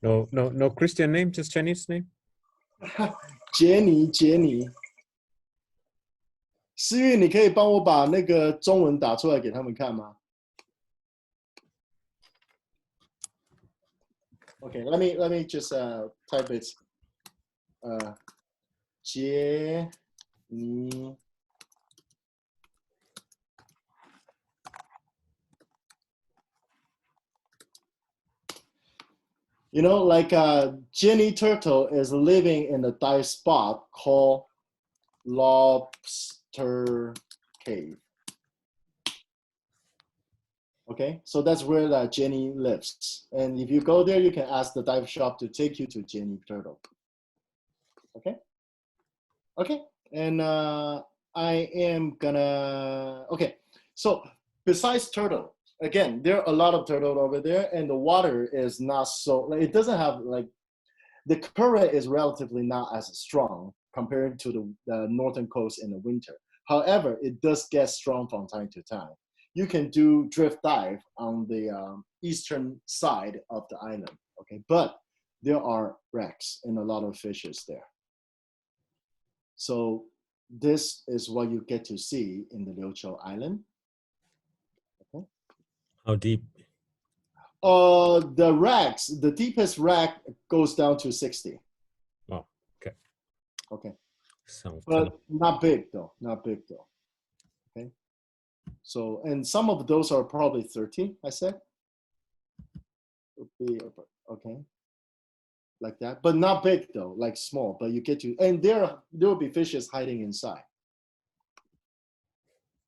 No Christian name, just Chinese name. Jenny。思玉，你可以帮我把那个中文打出来给他们看吗 ？Okay, let me just type it. 杰尼。You know, like Jenny turtle is living in a dive spot called Lobster Cave. Okay, so that's where Jenny lives. And if you go there, you can ask the dive shop to take you to Jenny turtle. Okay, okay, and I am gonna. Okay, so besides turtle. Again, there are a lot of turtle over there, and the water is not so, like, it doesn't have, like, the current is relatively not as strong compared to the northern coast in the winter. However, it does get strong from time to time. You can do drift dive on the eastern side of the island, okay? But there are wrecks and a lot of fishes there. So this is what you get to see in the Liuqiu Island. How deep? The racks, the deepest rack goes down to 60. Oh, okay. Okay. Sounds But not big though, not big though. Okay. So, and some of those are probably 30, I said. Okay. Like that, but not big though, like small, but you get to, and there will be fishes hiding inside.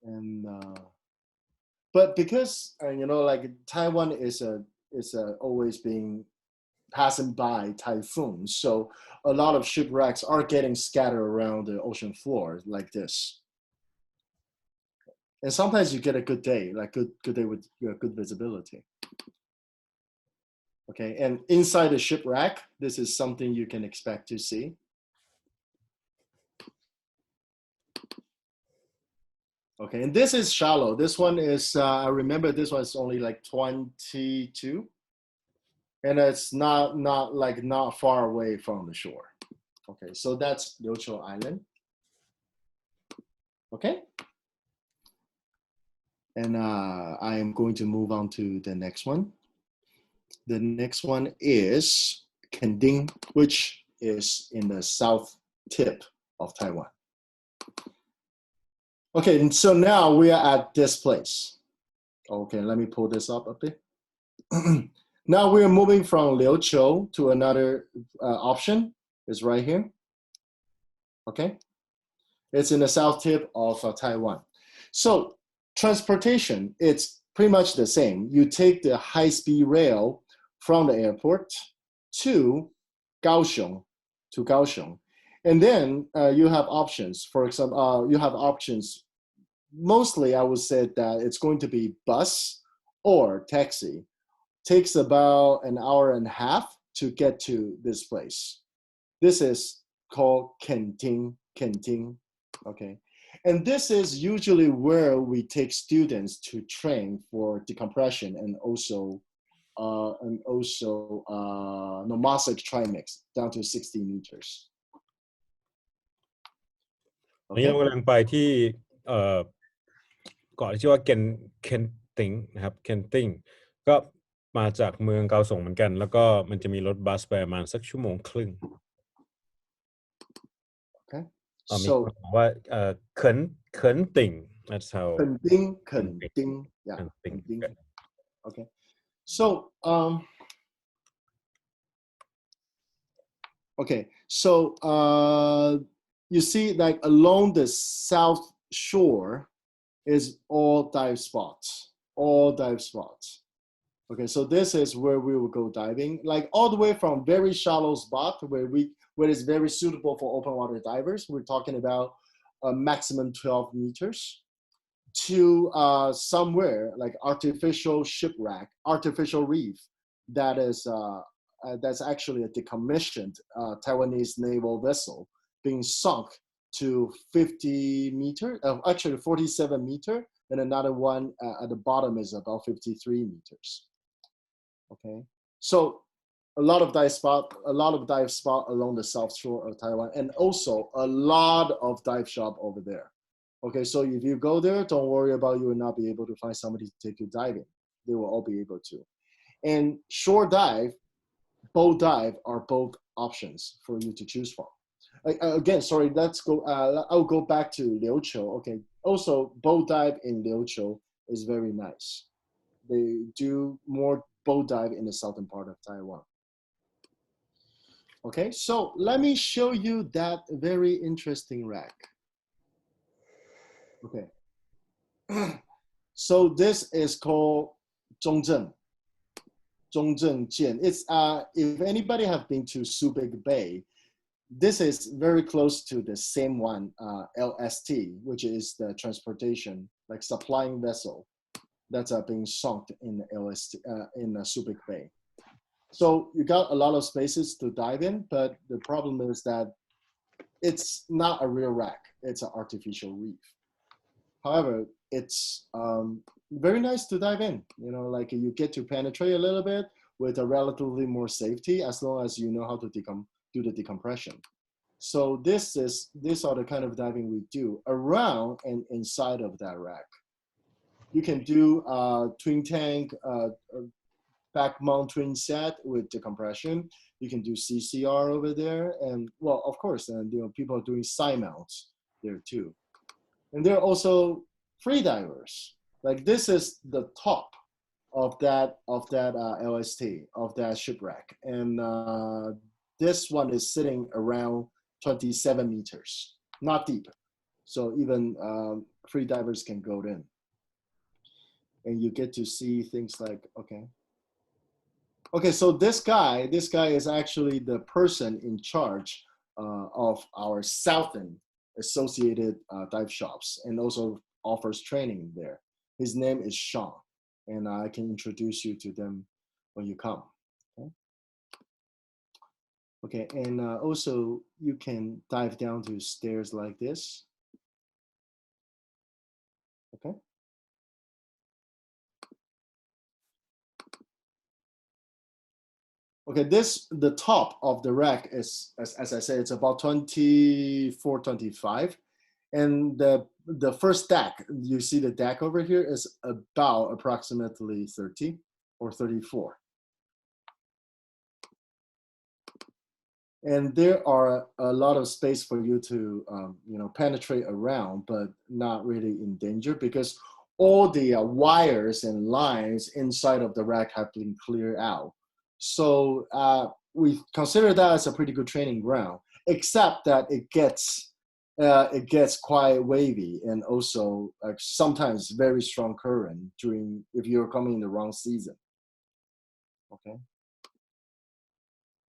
And, but because you know, like Taiwan is always being passing by typhoons, so a lot of shipwrecks are getting scattered around the ocean floor like this. And sometimes you get a good day, like good day with good visibility. Okay, and inside the shipwreck, this is something you can expect to see. Okay, and this is shallow. This one is, I remember this one is only like 22. And it's not far away from the shore. Okay, so that's Liuqiu Island. Okay. And I am going to move on to the next one. The next one is Kending, which is in the south tip of Taiwan. Okay, and so now we are at this place. Okay, let me pull this up a bit. Now we are moving from Liuqiu to another option. It's right here. Okay, it's in the south tip of Taiwan. So transportation, it's pretty much the same. You take the high-speed rail from the airport to Kaohsiung, and then you have options. For example, you have options. Mostly, I would say that it's going to be bus or taxi. Takes about an hour and a half to get to this place. This is called Kenting. Okay, and this is usually where we take students to train for decompression and also nomadic trimix down to 60 meters. นี่เรากำลังไปที่เกาะที่ชื่อว่าเคนติงนะครับเคนติงก็มาจากเมืองเกาสงเหมือนกันแล้วก็มันจะมีรถบัสไปประมาณสักชั่วโมงครึ่ง Okay. มีคนบอกว่าเขินติ่ง that's how Kenting. Yeah. Kenting. Okay. So okay. So you see, like along the south shore is all dive spots. Okay, so this is where we will go diving, like all the way from very shallow spot where it's very suitable for open water divers. We're talking about a maximum 12 meters. to somewhere like artificial shipwreck, artificial reef that is that's actually a decommissioned Taiwanese naval vessel being sunk to 50 meters, actually 47 meters, and another one at the bottom is about 53 meters. Okay, so a lot of dive spot along the south shore of Taiwan, and also a lot of dive shop over there. Okay, so if you go there, don't worry about you will not be able to find somebody to take you diving. They will all be able to. And shore dive, boat dive are both options for you to choose from. Again, sorry, let's go. I'll go back to Liuqiu. Okay, also boat dive in Liuqiu is very nice. They do more boat dive in the southern part of Taiwan. Okay, so let me show you that very interesting wreck. Okay, so this is called Zhongzheng Jian. It's if anybody have been to Subic Bay, this is very close to the same one, LST, which is the transportation, like supplying vessel that's being sunk in the LST in Subic Bay. So you got a lot of spaces to dive in, but the problem is that it's not a real wreck; it's an artificial reef. However, it's very nice to dive in. You know, like you get to penetrate a little bit with a relatively more safety as long as you know how to do the decompression. So these are the kind of diving we do around and inside of that wreck. You can do twin tank, back mount twin set with decompression. You can do CCR over there, and well, of course, and you know people are doing side mounts there too. And there are also free divers. Like this is the top of that LST, of that shipwreck. And this one is sitting around 27 meters, not deep. So even free divers can go in. And you get to see things like, okay, so this guy is actually the person in charge of our southern associated dive shops, and also offers training there. His name is Sean, and I can introduce you to them when you come. Okay, and also you can dive down to stairs like this. Okay. Okay, the top of the rack is, as I said, it's about 24, 25. And the first deck, you see the deck over here is about approximately 30 or 34. And there are a lot of space for you to, you know, penetrate around, but not really in danger because all the wires and lines inside of the rack have been cleared out. So we consider that as a pretty good training ground, except that it gets quite wavy and also like sometimes very strong current if you're coming in the wrong season. Okay.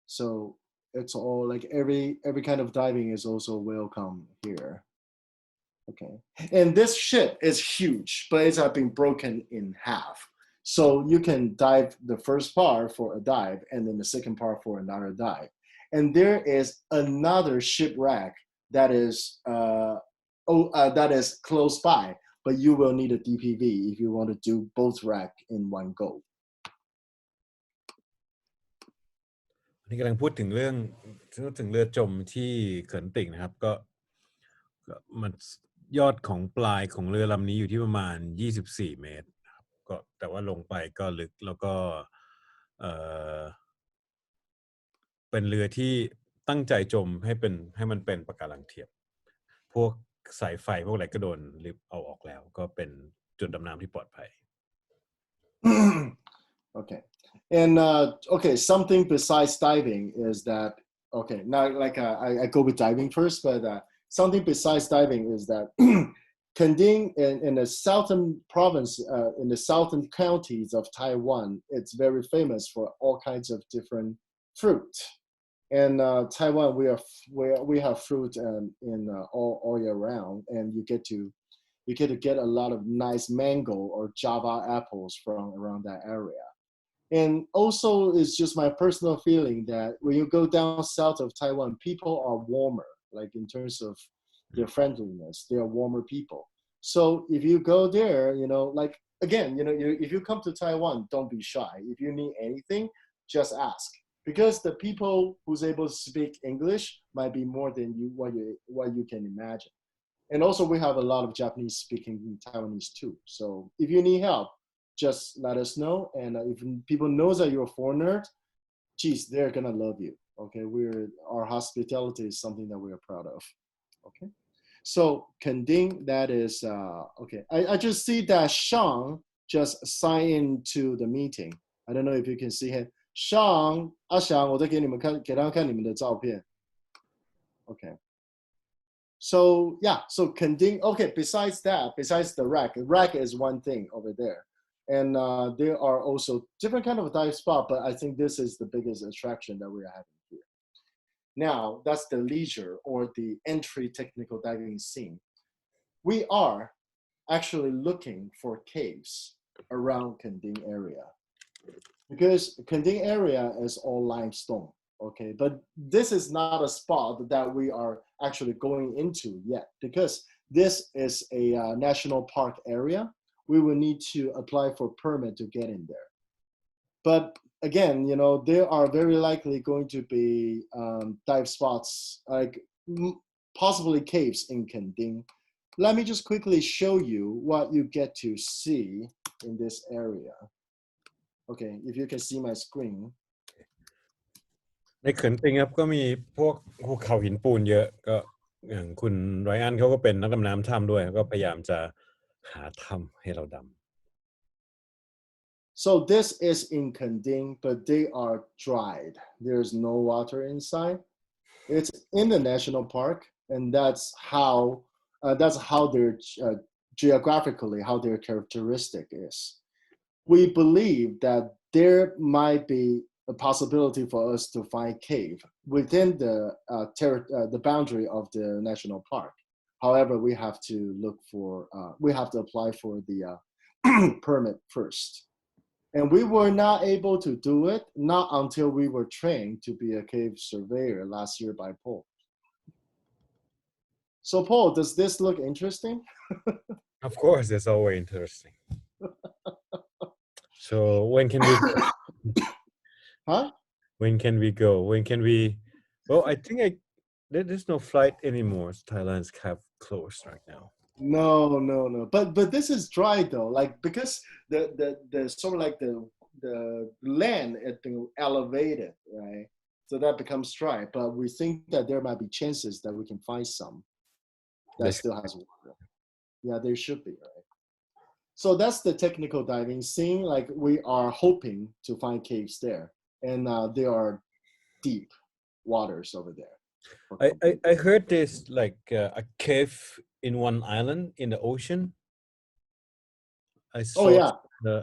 So it's all like every kind of diving is also welcome here. Okay. And this ship is huge, but it's been broken in half. So you can dive the first part for a dive and then the second part for another dive. And there is another shipwreck that is close by, but you will need a DPV if you want to do both wreck in one go. นี่กำลังพูดถึงเรื่องเรือจมที่เขินติ่งนะครับก็มันยอดของปลายของเรือลำนี้อยู่ที่ประมาณ24เมตรครับก็แต่ว่าลงไปก็ลึกแล้วก็เป็นเรือที่ตั้งใจจมให้มันเป็นปะการังเทียมพวกสายไฟพวกอะไรก็โดนลิฟต์เอาออกแล้วก็เป็นจุดดำน้ำที่ปลอดภัย Okay. And okay, something besides diving is that, okay, now like I go with diving first, but something besides diving is that Kending in the southern province, in the southern counties of Taiwan, it's very famous for all kinds of different fruit. And Taiwan, we have fruit in all year round, and you get to you get a lot of nice mango or Java apples from around that area. And also, it's just my personal feeling that when you go down south of Taiwan, people are warmer, like in terms of their friendliness, they are warmer people. So if you go there, like again, if you come to Taiwan, don't be shy. If you need anything, just ask. Because the people who's able to speak English might be more than what you can imagine. And also we have a lot of Japanese speaking Taiwanese too. So if you need help, just let us know. And if people knows that you're a foreigner, geez, they're gonna love you. Okay, our hospitality is something that we are proud of. Okay, so Kending, that is okay. I just see that Sean just signed into the meeting. I don't know if you can see him. Sean, 阿翔，我再给他看你们的照片。Okay. So yeah, so Kending. Okay, besides the rack is one thing over there. And there are also different kind of dive spot, but I think this is the biggest attraction that we are having here. Now, that's the leisure or the entry technical diving scene. We are actually looking for caves around Kending area. Because Kending area is all limestone, okay? But this is not a spot that we are actually going into yet, because this is a national park area. We will need to apply for permit to get in there. But again, there are very likely going to be dive spots, like possibly caves in Kending. Let me just quickly show you what you get to see in this area. Okay, if you can see my screen. ในเขื่อนติงครับก็มีพวกภูเขาหินปูนเยอะก็อย่างคุณไรอันเขาก็เป็นนักดำน้ำถ้ำด้วยก็พยายามจะหาถ้ำให้เราดำ So this is in Kending, but they are dried. There's no water inside. It's in the national park, and that's how their geographically how their characteristic is. We believe that there might be a possibility for us to find cave within the boundary of the national park. However, we have to apply for the permit first. And we were not able to do it, not until we were trained to be a cave surveyor last year by Paul. So Paul, does this look interesting? Of course, it's always interesting. So when can we go? Huh? When can we go? When can we? Well, I think there's no flight anymore. Thailand's kind of closed right now. No. But this is dry though, like because the sort of like the land has been elevated, right? So that becomes dry. But we think that there might be chances that we can find some that still has water. Yeah, there should be, right? So that's the technical diving scene. Like we are hoping to find caves there, and there are deep waters over there. I heard there's like a cave in one island in the ocean. I saw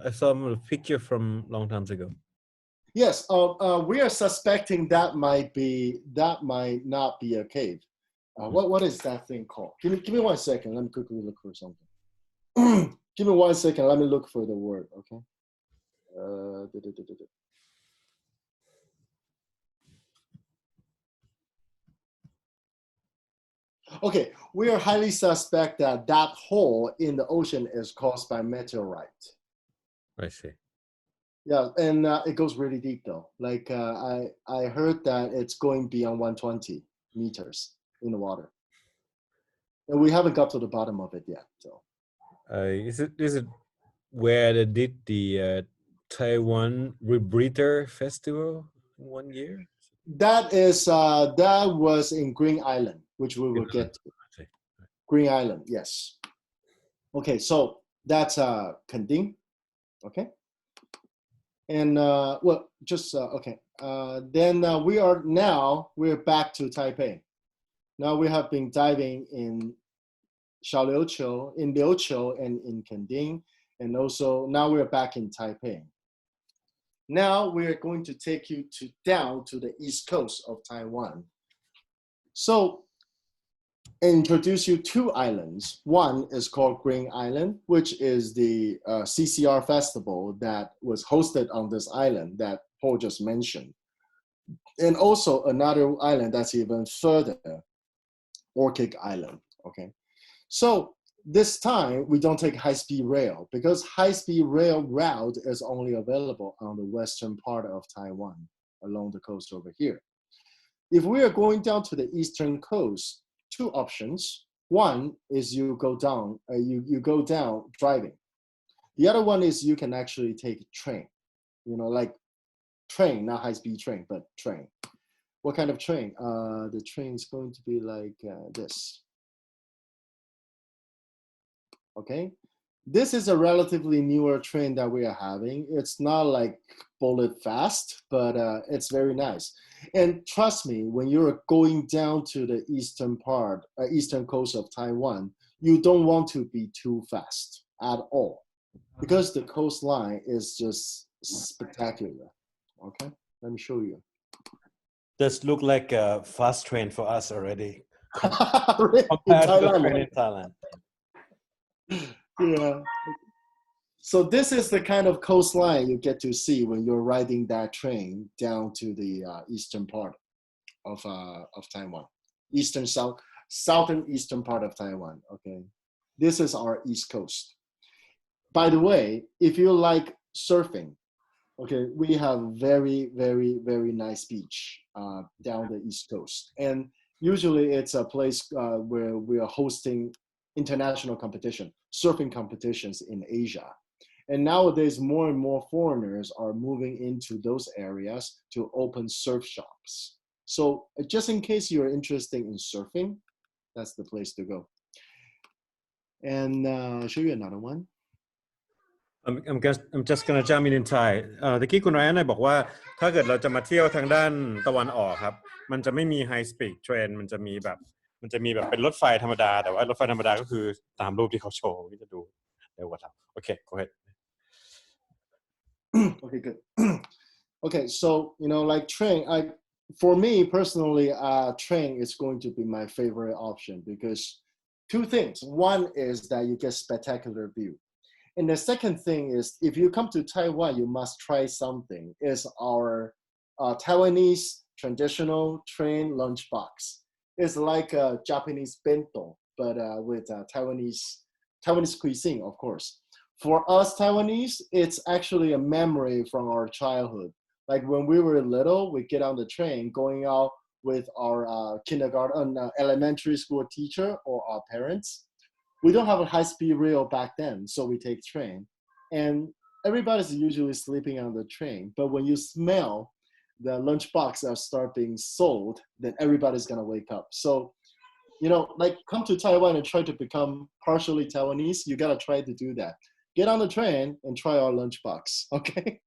I saw a picture from long times ago. Yes, we are suspecting that might not be a cave. What is that thing called? Give me 1 second. Let me quickly look for something. Give me 1 second. Let me look for the word. Okay. Okay, we are highly suspect that hole in the ocean is caused by meteorite. I see. Yeah, and it goes really deep though. Like I heard that it's going beyond 120 meters in the water, and we haven't got to the bottom of it yet. So, is it where they did the Taiwan Rebreather Festival in 1 year? That was in Green Island, which we will get to. Green Island, yes. Okay, so that's Kending. Okay. And well, just okay. Then we're back to Taipei. Now we have been diving in Liuqiu, and in Kending, and also now we're back in Taipei. Now we're going to take you down to the east coast of Taiwan. So introduce you two islands. One is called Green Island, which is the CCR festival that was hosted on this island that Paul just mentioned. And also another island that's even further, Orchid Island, okay? So this time we don't take high-speed rail because high-speed rail route is only available on the western part of Taiwan along the coast over here. If we are going down to the eastern coast, two options. One is you go down, you go down driving. The other one is you can actually take a train, you know, like train, not high-speed train, but train. What kind of train? The train is going to be like this. Okay, this is a relatively newer train that we are having. It's not like bullet fast, but it's very nice. And trust me, when you're going down to the eastern part, eastern coast of Taiwan, you don't want to be too fast at all because the coastline is just spectacular. Okay, let me show you. Does look like a fast train for us already. In Compared to the Thailand. train in Thailand. Yeah. So this is the kind of coastline you get to see when you're riding that train down to the eastern part of Taiwan, southern eastern part of Taiwan. Okay, this is our east coast. By the way, if you like surfing, okay, we have very, very, very nice beach down the east coast, and usually it's a place where we are hosting international competition, surfing competitions in Asia. And nowadays, more and more foreigners are moving into those areas to open surf shops. So just in case you're interested in surfing, that's the place to go. And I'll show you another one. I'm just gonna jump in Thai ตะกี้คุณไรอันได้บอกว่าถ้าเกิดเราจะมาเที่ยวทางด้านตะวันออกครับมันจะไม่มี high speed train มันจะมีแบบเป็นรถไฟธรรมดาแต่ว่ารถไฟธรรมดาก็คือตามรูปที่เขาโชว์ที่จะดูเร็วกว่าเราโอเค go ahead Okay, good. Okay, so you know, like train, for me personally, train is going to be my favorite option because two things. One is that you get spectacular view. And the second thing is, if you come to Taiwan, you must try something. It's our Taiwanese traditional train lunchbox. It's like a Japanese bento, but with Taiwanese cuisine, of course. For us Taiwanese, it's actually a memory from our childhood. Like when we were little, we get on the train going out with our kindergarten, elementary school teacher or our parents. We don't have a high-speed rail back then, so we take train. And everybody's usually sleeping on the train. But when you smell the lunchbox that start being sold, then everybody's gonna wake up. So, you know, like come to Taiwan and try to become partially Taiwanese, you gotta try to do that. Get on the train and try our lunchbox, okay?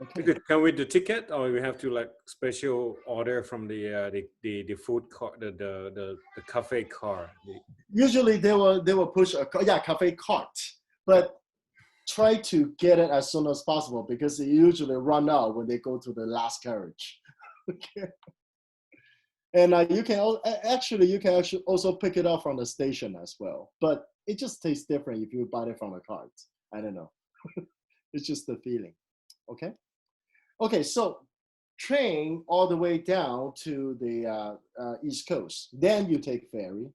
Okay. Can we do ticket or we have to like special order from the food car, the cafe car? Usually they will push a cafe cart, but try to get it as soon as possible because they usually run out when they go to the last carriage. Okay. And you can actually also pick it up from the station as well, but it just tastes different if you buy it from a cart. I don't know. It's just the feeling. Okay. Okay, so train all the way down to the East Coast. Then you take ferry.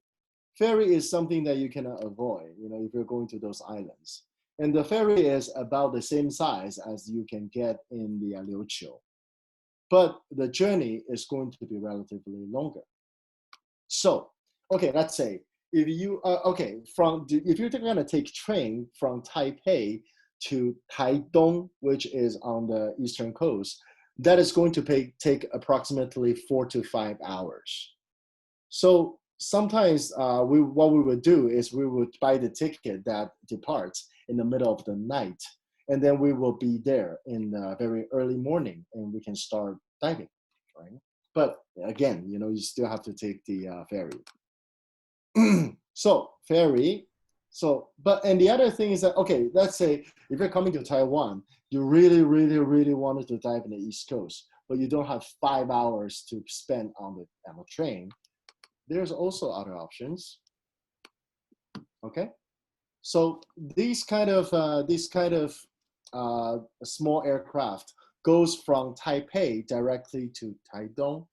Ferry is something that you cannot avoid, you know, if you're going to those islands. And the ferry is about the same size as you can get in the Liuqiu. But the journey is going to be relatively longer. So, okay, let's say if you if you're going to take train from Taipei to Taidong, which is on the eastern coast, that is going to take approximately 4 to 5 hours. So sometimes what we would do is we would buy the ticket that departs in the middle of the night, and then we will be there in the very early morning, and we can start diving, right? But again, you know, you still have to take the ferry. So ferry. So, and the other thing is that, okay, let's say if you're coming to Taiwan, you really, really, really wanted to dive in the East Coast, but you don't have 5 hours to spend on the train. there's also other options. Okay, so these kind of small aircraft goes from Taipei directly to Taitung,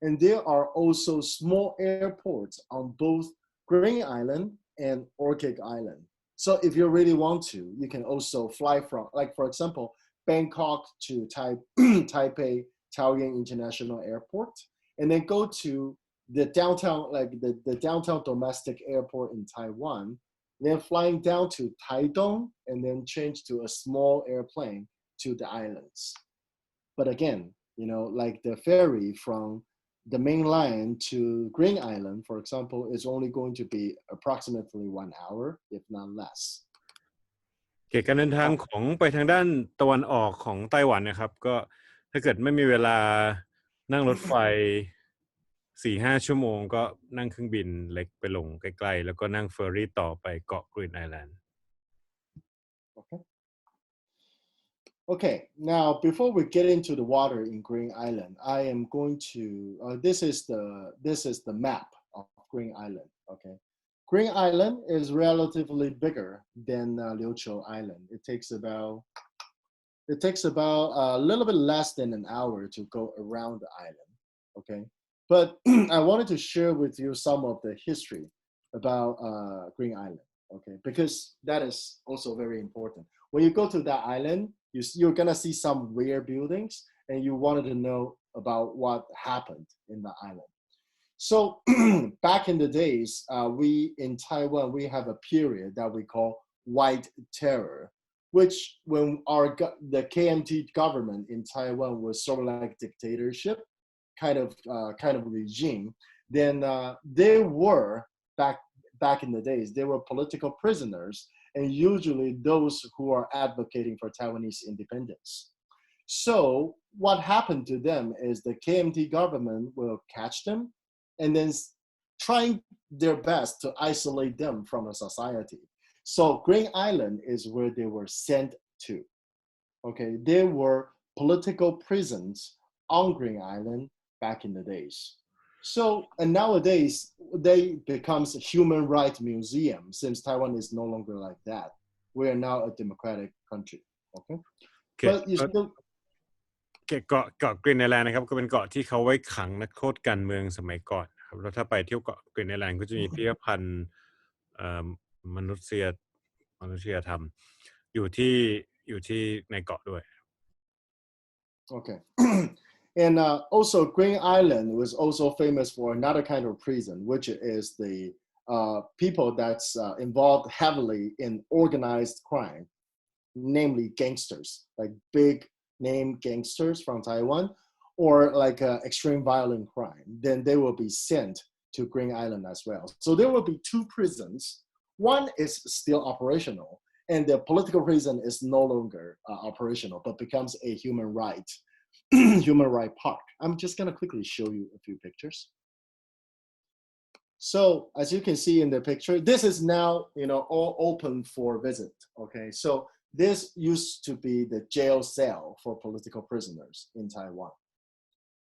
and there are also small airports on both Green Island and Orchid Island. So if you really want to, you can also fly from, like for example, Bangkok to Taipei Taoyuan International Airport, and then go to the downtown, like the downtown domestic airport in Taiwan, then flying down to Taitung, and then change to a small airplane to the islands. But again, you know, like the ferry from the main line to Green Island, for example, is only going to be approximately 1 hour, if not less. เกี่ยวกับการเดินทางของไปทางด้านตะวันออกของไต้หวันนะครับก็ถ้าเกิดไม่มีเวลานั่งรถไฟ 4-5 ชั่วโมงก็นั่งเครื่องบินเล็กไปลงใกล้ๆแล้วก็นั่งเฟอร์รี่ต่อไปเกาะกรีนไอแลนด์ Okay, now before we get into the water in Green Island, I am going to, this is the map of Green Island, okay? Green Island is relatively bigger than Liuqiu Island. It takes about a little bit less than an hour to go around the island, okay? But I wanted to share with you some of the history about Green Island, okay? Because that is also very important. When you go to that island, you're gonna see some weird buildings, and you wanted to know about what happened in the island. So back in the days, we in Taiwan, we have a period that we call White Terror, which when the KMT government in Taiwan was sort of like dictatorship kind of regime, then they were back in the days, they were political prisoners, and usually those who are advocating for Taiwanese independence. So what happened to them is the KMT government will catch them and then trying their best to isolate them from the society. So Green Island is where they were sent to. Okay, there were political prisons on Green Island back in the days. So, and nowadays, they becomes a human rights museum since Taiwan is no longer like that. We are now a democratic country. Okay, but you still เกาะกรีนไอแลนด์นะครับก็เป็นเกาะที่เขาไว้ขังนักโทษการเมืองสมัยก่อนครับแล้วถ้าไปเที่ยวเกาะกรีนไอแลนด์ก็จะมีพิพิธภัณฑ์มนุษยธรรมอยู่ที่ในเกาะด้วย Okay. And also Green Island was also famous for another kind of prison, which is the people that's involved heavily in organized crime, namely gangsters, like big name gangsters from Taiwan, or like extreme violent crime. Then they will be sent to Green Island as well. So there will be two prisons. One is still operational, and the political prison is no longer operational, but becomes a human right park. I'm just gonna quickly show you a few pictures. So as you can see in the picture, this is now, you know, all open for visit. Okay, so this used to be the jail cell for political prisoners in Taiwan,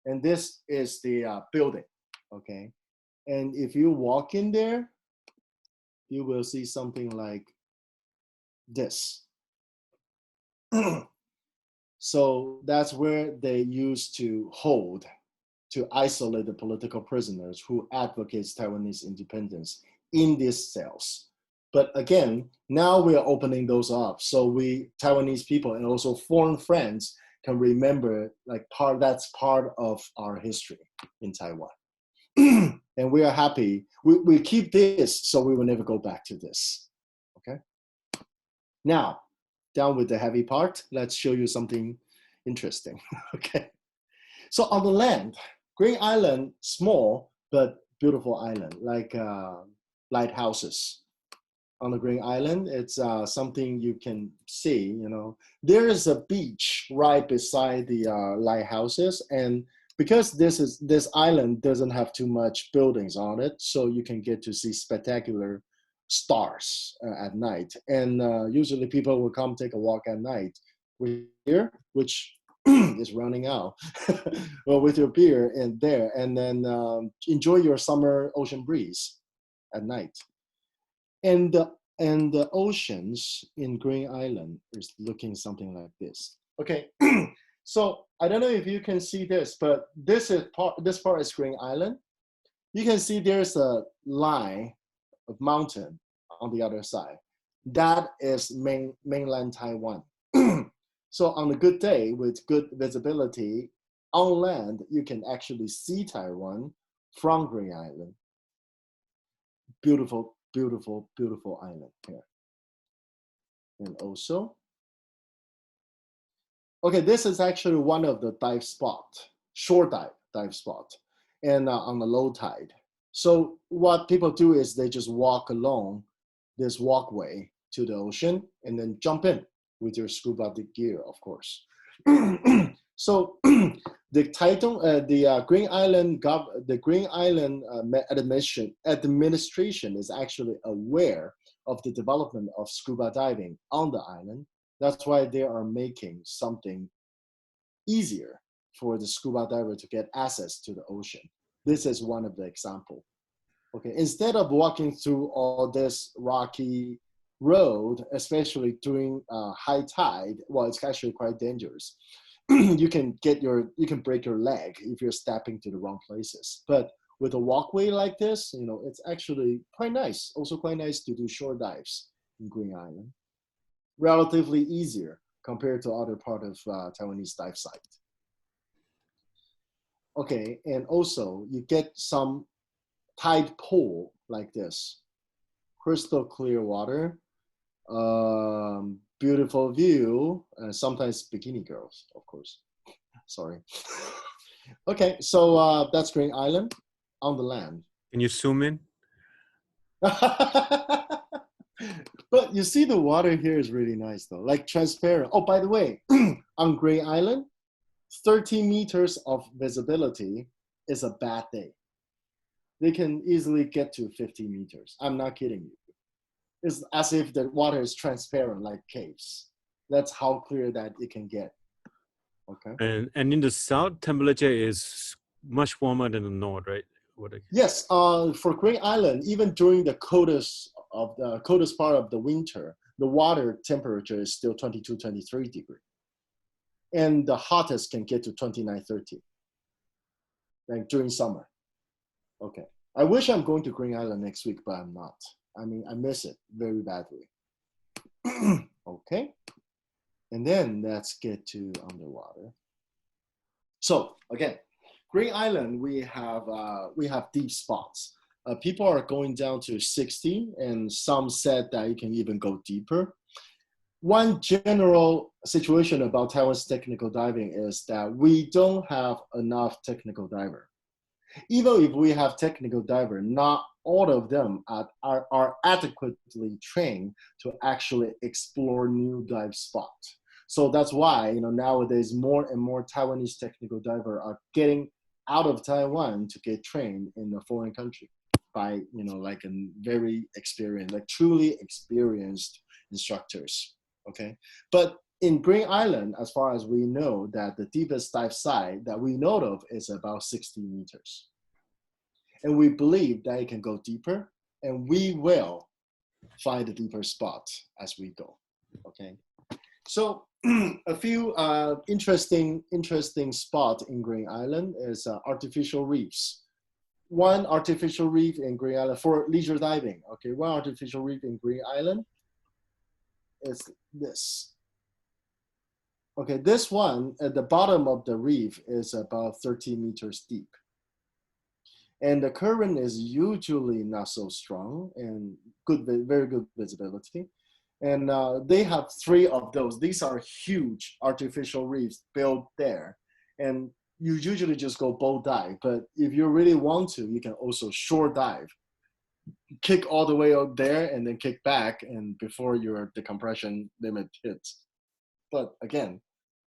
and this is the building. Okay, and if you walk in there, you will see something like this. So that's where they used to hold to isolate the political prisoners who advocates Taiwanese independence in these cells. But again, now we are opening those up, so we Taiwanese people and also foreign friends can remember like that's part of our history in Taiwan. And we are happy. We keep this, so we will never go back to this. Okay. Now, down with the heavy part, let's show you something interesting. Okay. So on the land, Green Island, small but beautiful island, like lighthouses. On the Green Island, it's something you can see, you know. There is a beach right beside the lighthouses, and because this island doesn't have too much buildings on it, so you can get to see spectacular stars at night. And usually people will come take a walk at night. We're here, which is running out well, with your beer in there, and then enjoy your summer ocean breeze at night. And the oceans in Green Island is looking something like this. Okay, so I don't know if you can see this, but this part is Green Island. You can see there's a line of mountain on the other side. That is mainland Taiwan. So on a good day with good visibility on land, you can actually see Taiwan from Green Island. Beautiful, beautiful, beautiful island here. And also, okay, this is actually one of the dive spot, shore dive spot, and on the low tide. So what people do is they just walk along this walkway to the ocean and then jump in with your scuba gear, of course. So the Green Island administration is actually aware of the development of scuba diving on the island. That's why they are making something easier for the scuba diver to get access to the ocean. This is one of the examples. Okay, instead of walking through all this rocky road, especially during high tide, well, it's actually quite dangerous. You can break your leg if you're stepping to the wrong places. But with a walkway like this, it's actually quite nice. Also quite nice to do shore dives in Green Island. Relatively easier compared to other part of Taiwanese dive site. Okay, and also you get some tide pool like this. Crystal clear water, beautiful view, and sometimes bikini girls, of course. Sorry. Okay, so that's Green Island on the land. Can you zoom in? But you see the water here is really nice though, like transparent. Oh, by the way, on Green Island, 30 meters of visibility is a bad day. They can easily get to 50 meters. I'm not kidding you. It's as if the water is transparent like caves. That's how clear that it can get. Okay. And in the south, temperature is much warmer than the north, right? Yes. For Green Island, even during the coldest part of the winter, the water temperature is still 22, 23 degrees. And the hottest can get to 29, 30, like during summer. Okay. I wish I'm going to Green Island next week, but I'm not. I mean, I miss it very badly. Okay. And then let's get to underwater. So again, Green Island, we have deep spots. People are going down to 60, and some said that you can even go deeper. One general situation about Taiwan's technical diving is that we don't have enough technical diver. Even if we have technical diver, not all of them are adequately trained to actually explore new dive spots. So that's why nowadays more and more Taiwanese technical diver are getting out of Taiwan to get trained in a foreign country by like a very experienced, like truly experienced instructors. Okay, but in Green Island, as far as we know, that the deepest dive site that we know of is about 60 meters. And we believe that it can go deeper, and we will find a deeper spot as we go, okay? So a few interesting spot in Green Island is artificial reefs. One artificial reef in Green Island for leisure diving, okay? One artificial reef in Green Island is this. Okay, this one at the bottom of the reef is about 30 meters deep. And the current is usually not so strong and very good visibility. And they have 3 of those. These are huge artificial reefs built there. And you usually just go boat dive, but if you really want to, you can also shore dive. Kick all the way out there and then kick back, and before your decompression limit hits. But again,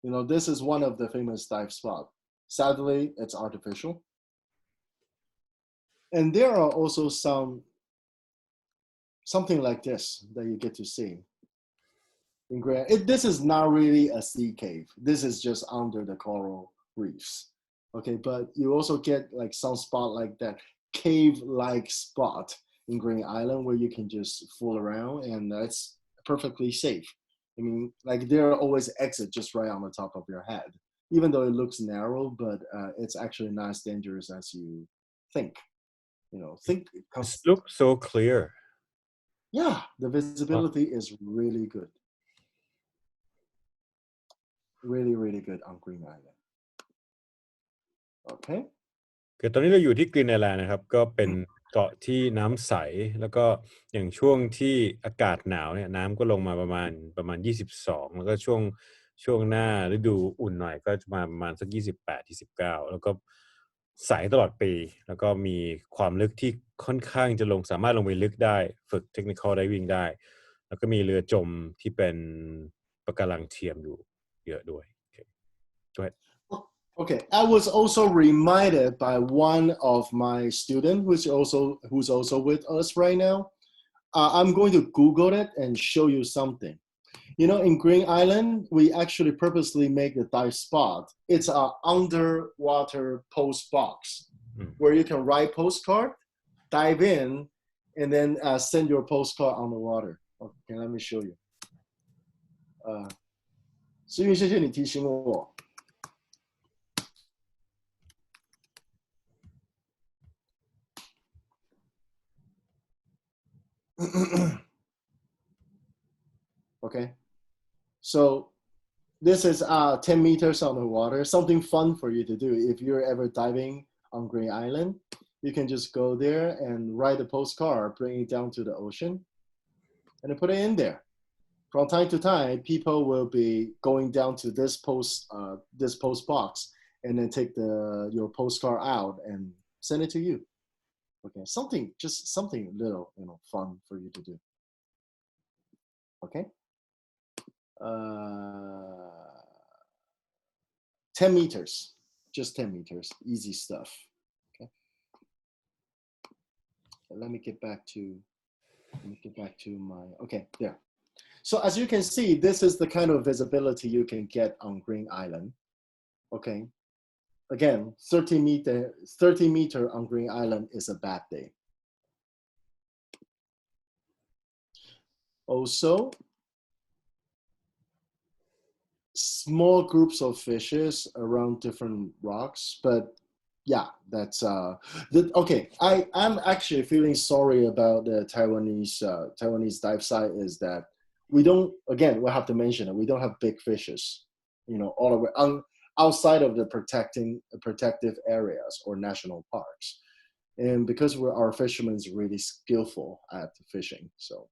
this is one of the famous dive spots. Sadly, it's artificial. And there are also something like this that you get to see. in Green. This is not really a sea cave. This is just under the coral reefs. Okay, but you also get like some spot like that cave-like spot in Green Island where you can just fool around, and that's perfectly safe. I mean, like there are always exits just right on the top of your head, even though it looks narrow, but it's actually not as dangerous as you think. You know, think. It looks so clear. Yeah, the visibility is really good. Really, really good on Green Island. Okay. คือตอนนี้เราอยู่ที่กรีนไอแลนด์นะครับก็เป็นเกาะที่น้ำใสแล้วก็อย่างช่วงที่อากาศหนาวเนี่ยน้ำก็ลงมาประมาณ22แล้วก็ช่วงหน้าฤดูอุ่นหน่อยก็จะมาประมาณสัก28-29แล้วก็ใสตลอดปีแล้วก็มีความลึกที่ค่อนข้างจะสามารถลงไปลึกได้ฝึก technical diving ได้แล้วก็มีเรือจมที่เป็นปะการังเทียมอยู่เยอะด้วย Go ahead. Okay, I was also reminded by one of my students who's also with us right now. I'm going to Google it and show you something. You know, in Green Island, we actually purposely make the dive spot. It's an underwater post box where you can write postcard, dive in, and then send your postcard on the water. Okay, let me show you. 思韵，谢谢你提醒我。Okay, so this is 10 meters on the water, something fun for you to do. If you're ever diving on Green Island, you can just go there and write a postcard, bring it down to the ocean, and then put it in there. From time to time, people will be going down to this post box and then take your postcard out and send it to you. Okay, something little, fun for you to do. Okay. 10 meters, just 10 meters, easy stuff. Okay. Let me get back to my, okay, there. So as you can see, this is the kind of visibility you can get on Green Island. Okay. Again, 30 meter on Green Island is a bad day. Also, small groups of fishes around different rocks, but yeah, that's okay. I'm actually feeling sorry about the Taiwanese dive site is that we don't, again, we'll have to mention it, we don't have big fishes, all the way outside of the protective areas or national parks. And because our fishermen is really skillful at fishing, so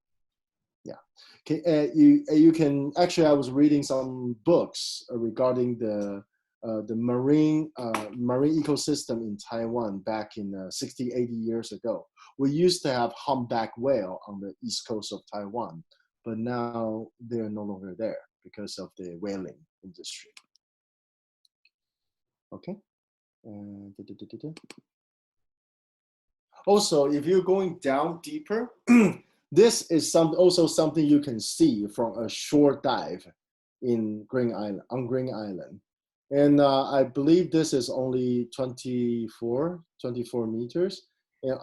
yeah. Okay, you can actually, I was reading some books regarding the marine ecosystem in Taiwan back in 60, 80 years ago. We used to have humpback whale on the east coast of Taiwan, but now they're no longer there because of the whaling industry. Okay. Also, if you're going down deeper, this is also something you can see from a short dive on Green Island. And I believe this is only 24 meters. And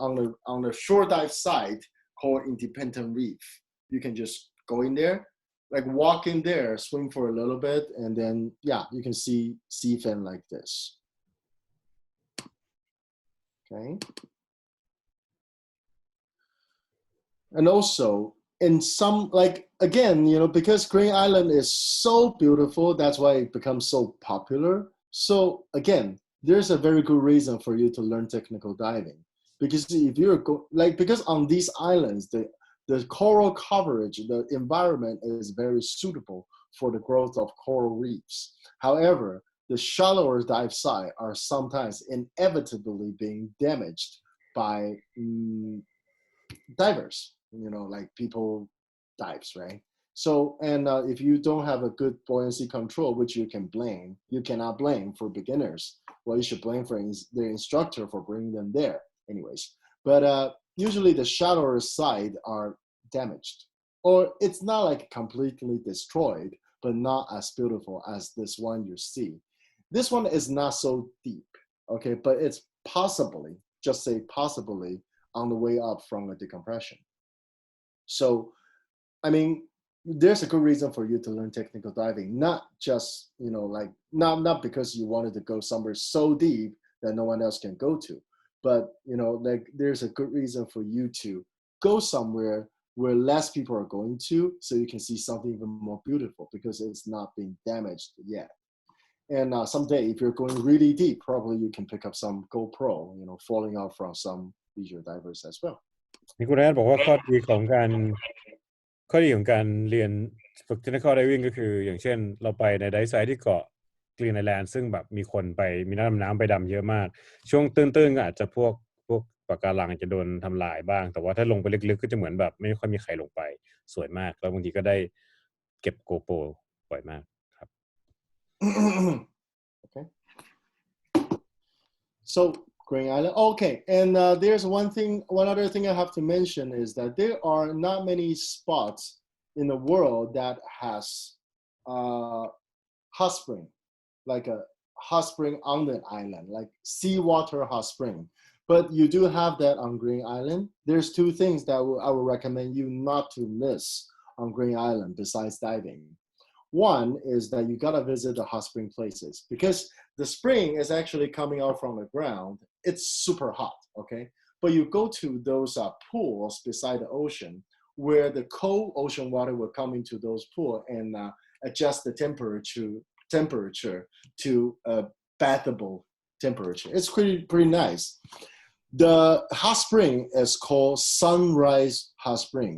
on the short dive site called Independent Reef, you can just go in there, like walk in there, swim for a little bit, and then, yeah, you can see sea fin like this. Okay. And also, in some, like, again, because Green Island is so beautiful, that's why it becomes so popular. So again, there's a very good reason for you to learn technical diving. Because if you're, because on these islands, the coral coverage, the environment is very suitable for the growth of coral reefs. However, the shallower dive sites are sometimes inevitably being damaged by divers. Like people dives, right? So, and if you don't have a good buoyancy control, which you cannot blame for beginners. Well, you should blame for the instructor for bringing them there anyways. But usually the shallower side are damaged. or it's not like completely destroyed, but not as beautiful as this one you see. This one is not so deep, okay, but it's possibly, just say possibly, on the way up from a decompression. So, I mean, there's a good reason for you to learn technical diving, not just, you know, like, not because you wanted to go somewhere so deep that no one else can go to, but, you know, like, there's a good reason for you to go somewhere where less people are going to, so you can see something even more beautiful because it's not been damaged yet. And someday, if you're going really deep, probably you can pick up some GoPro, you know, falling out from some leisure divers as well. นี่คุณแอนบอกว่าข้อดีของการเรียนฝึก technical diving ก็คืออย่างเช่นเราไปในไดฟ์ไซต์ที่เกาะกรีนไอแลนด์ซึ่งแบบมีคนไปมีนักดำน้ำไปดำเยอะมากช่วงตื้นๆก็อาจจะพวกปะการังจะโดนทำลายบ้างแต่ว่าถ้าลงไปลึกๆก็จะเหมือนแบบไม่ค่อยมีใครลงไปสวยมากแล้วบางทีก็ได้เก็บ GoPro บ่อยมากครับ Okay. So Green Island. Okay, and there's one other thing I have to mention is that there are not many spots in the world that has hot spring, like a hot spring on the island, like seawater hot spring. But you do have that on Green Island. There's two things that I would recommend you not to miss on Green Island besides diving. One is that you gotta visit the hot spring places because the spring is actually coming out from the ground. It's super hot, okay? But you go to those pools beside the ocean where the cold ocean water will come into those pools and adjust the temperature to a bathable temperature. It's pretty nice. The hot spring is called Sunrise Hot Spring.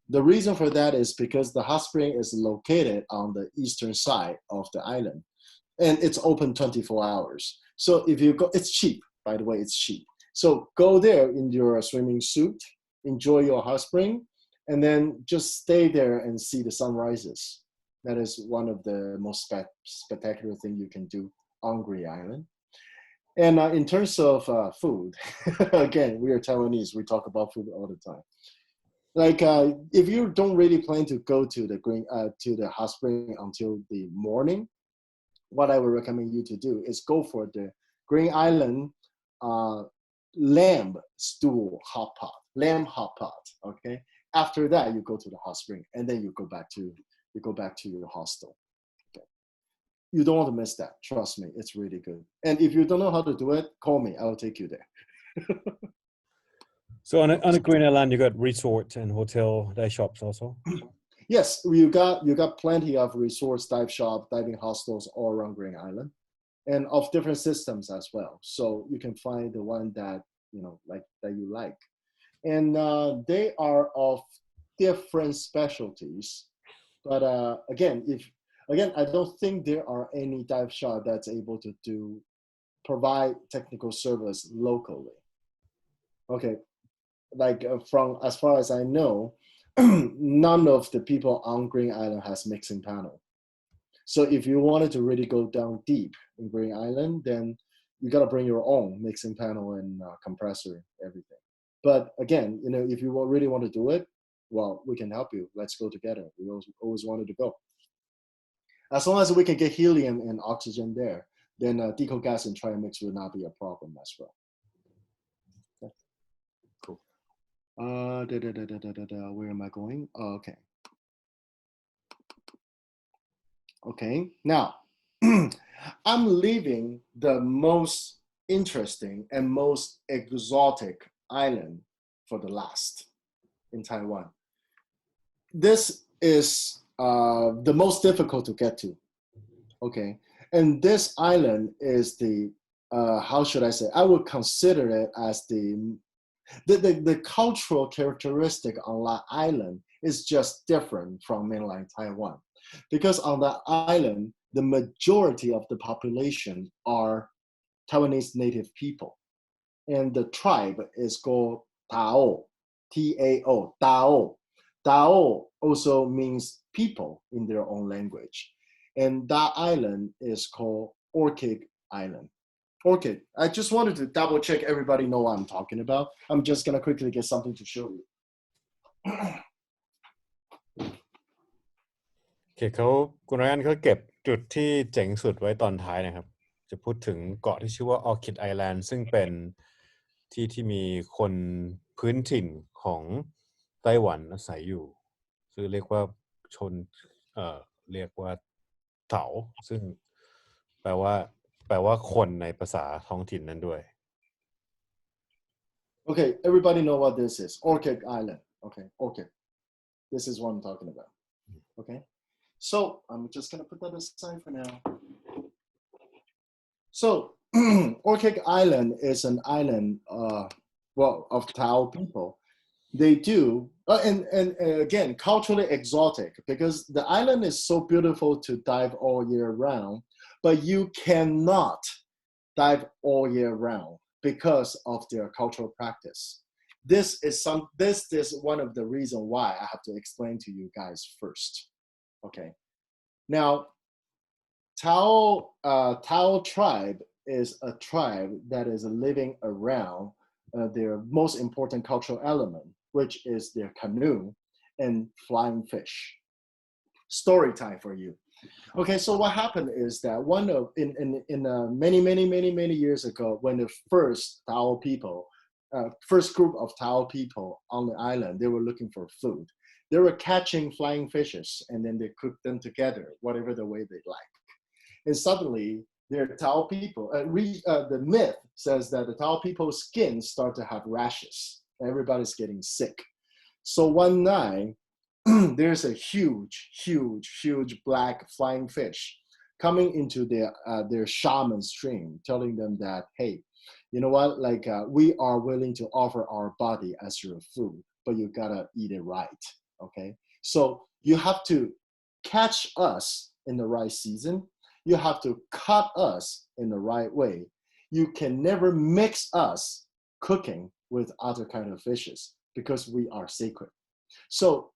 The reason for that is because the hot spring is located on the eastern side of the island and it's open 24 hours. So if you go, it's cheap, by the way, it's cheap. So go there in your swimming suit, enjoy your hot spring, and then just stay there and see the sunrises. That is one of the most spectacular things you can do on Green Island. And in terms of food, again, we are Taiwanese, we talk about food all the time. Like if you don't really plan to go to the hot spring until the morning, what I would recommend you to do is go for the Green Island lamb stew hot pot, lamb hot pot. Okay. After that, you go to the hot spring, and then you go back to your hostel. Okay. You don't want to miss that. Trust me, it's really good. And if you don't know how to do it, call me. I will take you there. So on a Green Island, you got resorts and hotel dive shops also. Yes, you got plenty of resorts, dive shop, diving hostels all around Green Island, and of different systems as well. So you can find the one that you like, and they are of different specialties. But again, I don't think there are any dive shop that's able to provide technical service locally. Okay. Like from as far as I know, none of the people on Green Island has mixing panel. So if you wanted to really go down deep in Green Island, then you got to bring your own mixing panel and compressor, everything. But again, if you really want to do it, well, we can help you. Let's go together. We always wanted to go. As long as we can get helium and oxygen there, then deco gas and trimix would not be a problem as well. Where am I going? Oh, okay. Okay, now I'm leaving the most interesting and most exotic island for the last in Taiwan. This is the most difficult to get to. Okay, and this island is the how should I say? I would consider it as the cultural characteristic on that island is just different from mainland Taiwan, because on that island, the majority of the population are Taiwanese native people, and the tribe is called Tao, T-A-O, Tao. Tao also means people in their own language, and that island is called Orchid Island. Orchid. I just wanted to double check everybody know what I'm talking about. I'm just gonna quickly get something to show you. โอเคคุณไรอันเขาเก็บจุดที่เจ๋งสุดไว้ตอนท้ายนะครับ จะพูดถึงเกาะที่ชื่อว่า Orchid Island ซึ่งเป็นที่มีคนพื้นถิ่นของไต้หวันอาศัยอยู่ซึ่งเรียกว่าชนเรียกว่าเถาซึ่งแปลว่าคนในภาษาท้องถิ่นนั้นด้วย Okay, everybody know what this is. Orchid Island. Okay, orchid. This is what I'm talking about. Okay, so I'm just gonna put that aside for now. So Orchid Island is an island, of Tao people. They do, and again, culturally exotic because the island is so beautiful to dive all year round, but you cannot dive all year round because of their cultural practice. This is one of the reasons why I have to explain to you guys first. Okay, now Tao tribe is a tribe that is living around their most important cultural element, which is their canoe and flying fish. Story time for you. Okay, so what happened is that many years ago, when the first group of Tao people on the island, they were looking for food. They were catching flying fishes and then they cooked them together, whatever the way they like. And suddenly, their Tao people, the myth says that the Tao people's skin start to have rashes. Everybody's getting sick. So one night, there's a huge black flying fish coming into their shaman stream, telling them that, hey, you know what? Like we are willing to offer our body as your food, but you gotta eat it right. Okay, so you have to catch us in the right season. You have to cut us in the right way. You can never mix us cooking with other kind of fishes because we are sacred. So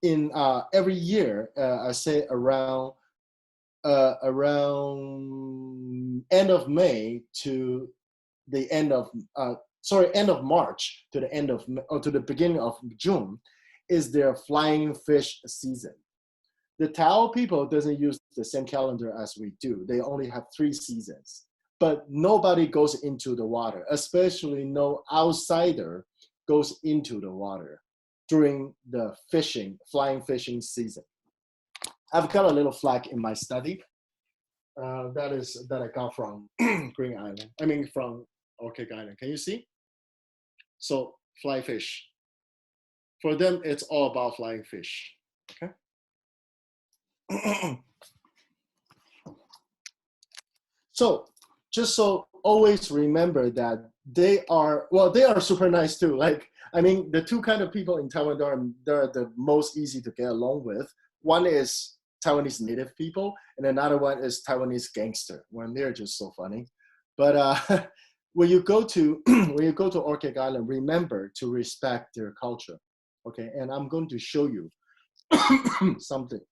in every year, I say around end of May to the end of March to the end of or to the beginning of June is their flying fish season. The Tao people doesn't use the same calendar as we do. They only have 3 seasons, but nobody goes into the water, especially no outsider goes into the water during the flying fishing season. I've got a little flag in my study that I got from Green Island. I mean from Orchid Island. Can you see? So fly fish. For them, it's all about flying fish. Okay. So always remember that they are super nice too. Like, I mean, the two kind of people in Taiwan they're the most easy to get along with. One is Taiwanese native people, and another one is Taiwanese gangster. When they're just so funny. But when you go to Orchid Island, remember to respect their culture. Okay, and I'm going to show you something.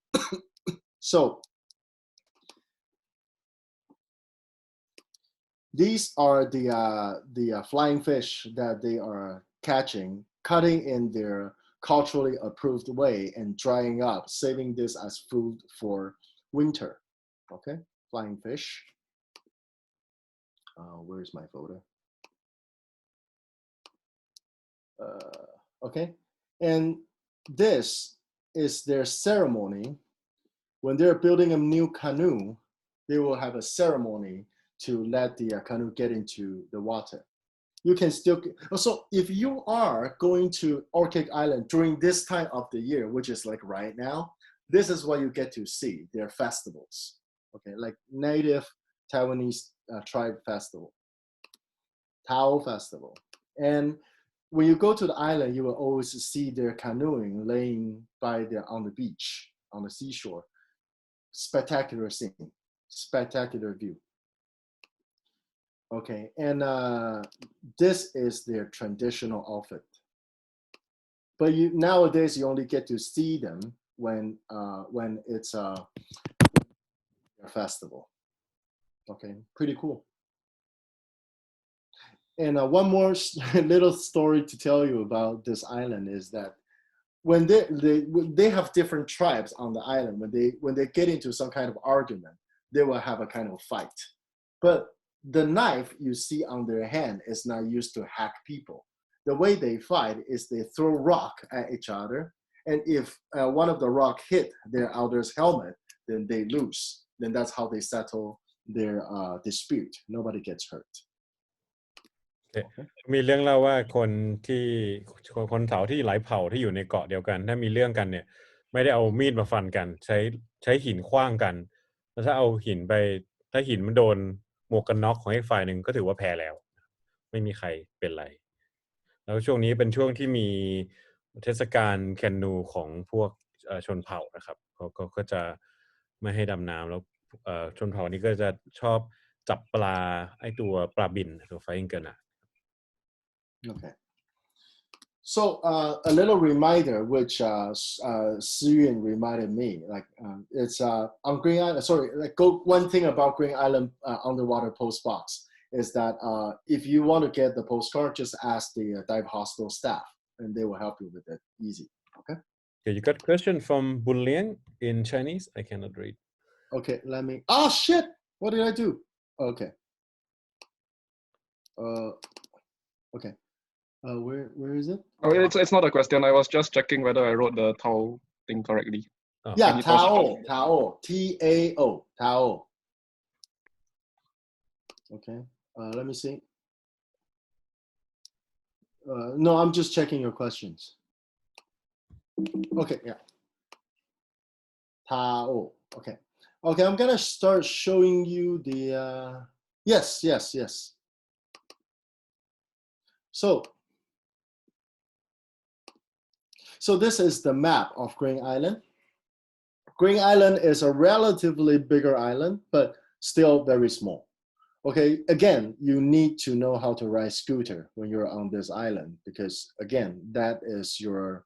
So these are the flying fish that they are catching, cutting in their culturally approved way and drying up, saving this as food for winter. Okay, flying fish. Where's my photo? Okay, and this is their ceremony. When they're building a new canoe, they will have a ceremony to let the canoe get into the water. You can still, so if you are going to Orchid Island during this time of the year, which is like right now, this is what you get to see, their festivals. Okay, like native Taiwanese tribe festival, Tao festival. And when you go to the island, you will always see their canoeing laying on the beach, on the seashore. Spectacular scene, spectacular view. Okay, and this is their traditional outfit. But nowadays you only get to see them when it's a festival. Okay, pretty cool. And one more little story to tell you about this island is that when they have different tribes on the island. When they get into some kind of argument, they will have a kind of fight. But the knife you see on their hand is not used to hack people. The way they fight is they throw rock at each other, and if one of the rock hit their other's helmet, then they lose. Then that's how they settle their dispute. Nobody gets hurt. มีเรื่องเล่าว่าคนเผ่าที่หลายเผ่าที่อยู่ในเกาะเดียวกันถ้ามีเรื่องกันเนี่ยไม่ได้เอามีดมาฟันกันใช้หินขว้างกันแล้วถ้าเอาหินไปถ้าหินมันโดนหมวกกันน็อกของอีกฝ่ายหนึ่งก็ถือว่าแพ้แล้วไม่มีใครเป็นไรแล้วช่วงนี้เป็นช่วงที่มีเทศกาลแคนูของพวกชนเผ่านะครับเขาก็จะไม่ให้ดำน้ำแล้วชนเผ่านี้ก็จะชอบจับปลาไอ้ตัวปลาบินตัวไฟอิงเกิลนะOkay. So a little reminder, which Siyuan reminded me, like it's on Green Island. Sorry, like one thing about Green Island underwater post box is that if you want to get the postcard, just ask the dive hostel staff, and they will help you with it. Easy. Okay. Okay, you got a question from Bun Liang in Chinese. I cannot read. Okay, let me. Oh shit! What did I do? Okay. Okay. Where is it? Oh, it's not a question. I was just checking whether I wrote the Tao thing correctly. Oh. Yeah, Tao, T-A-O, Tao. Okay. Let me see. No, I'm just checking your questions. Okay, yeah. Tao. Okay. Okay, I'm gonna start showing you the. Yes. So this is the map of Green Island. Green Island is a relatively bigger island, but still very small. Okay, again, you need to know how to ride scooter when you're on this island, because again, that is your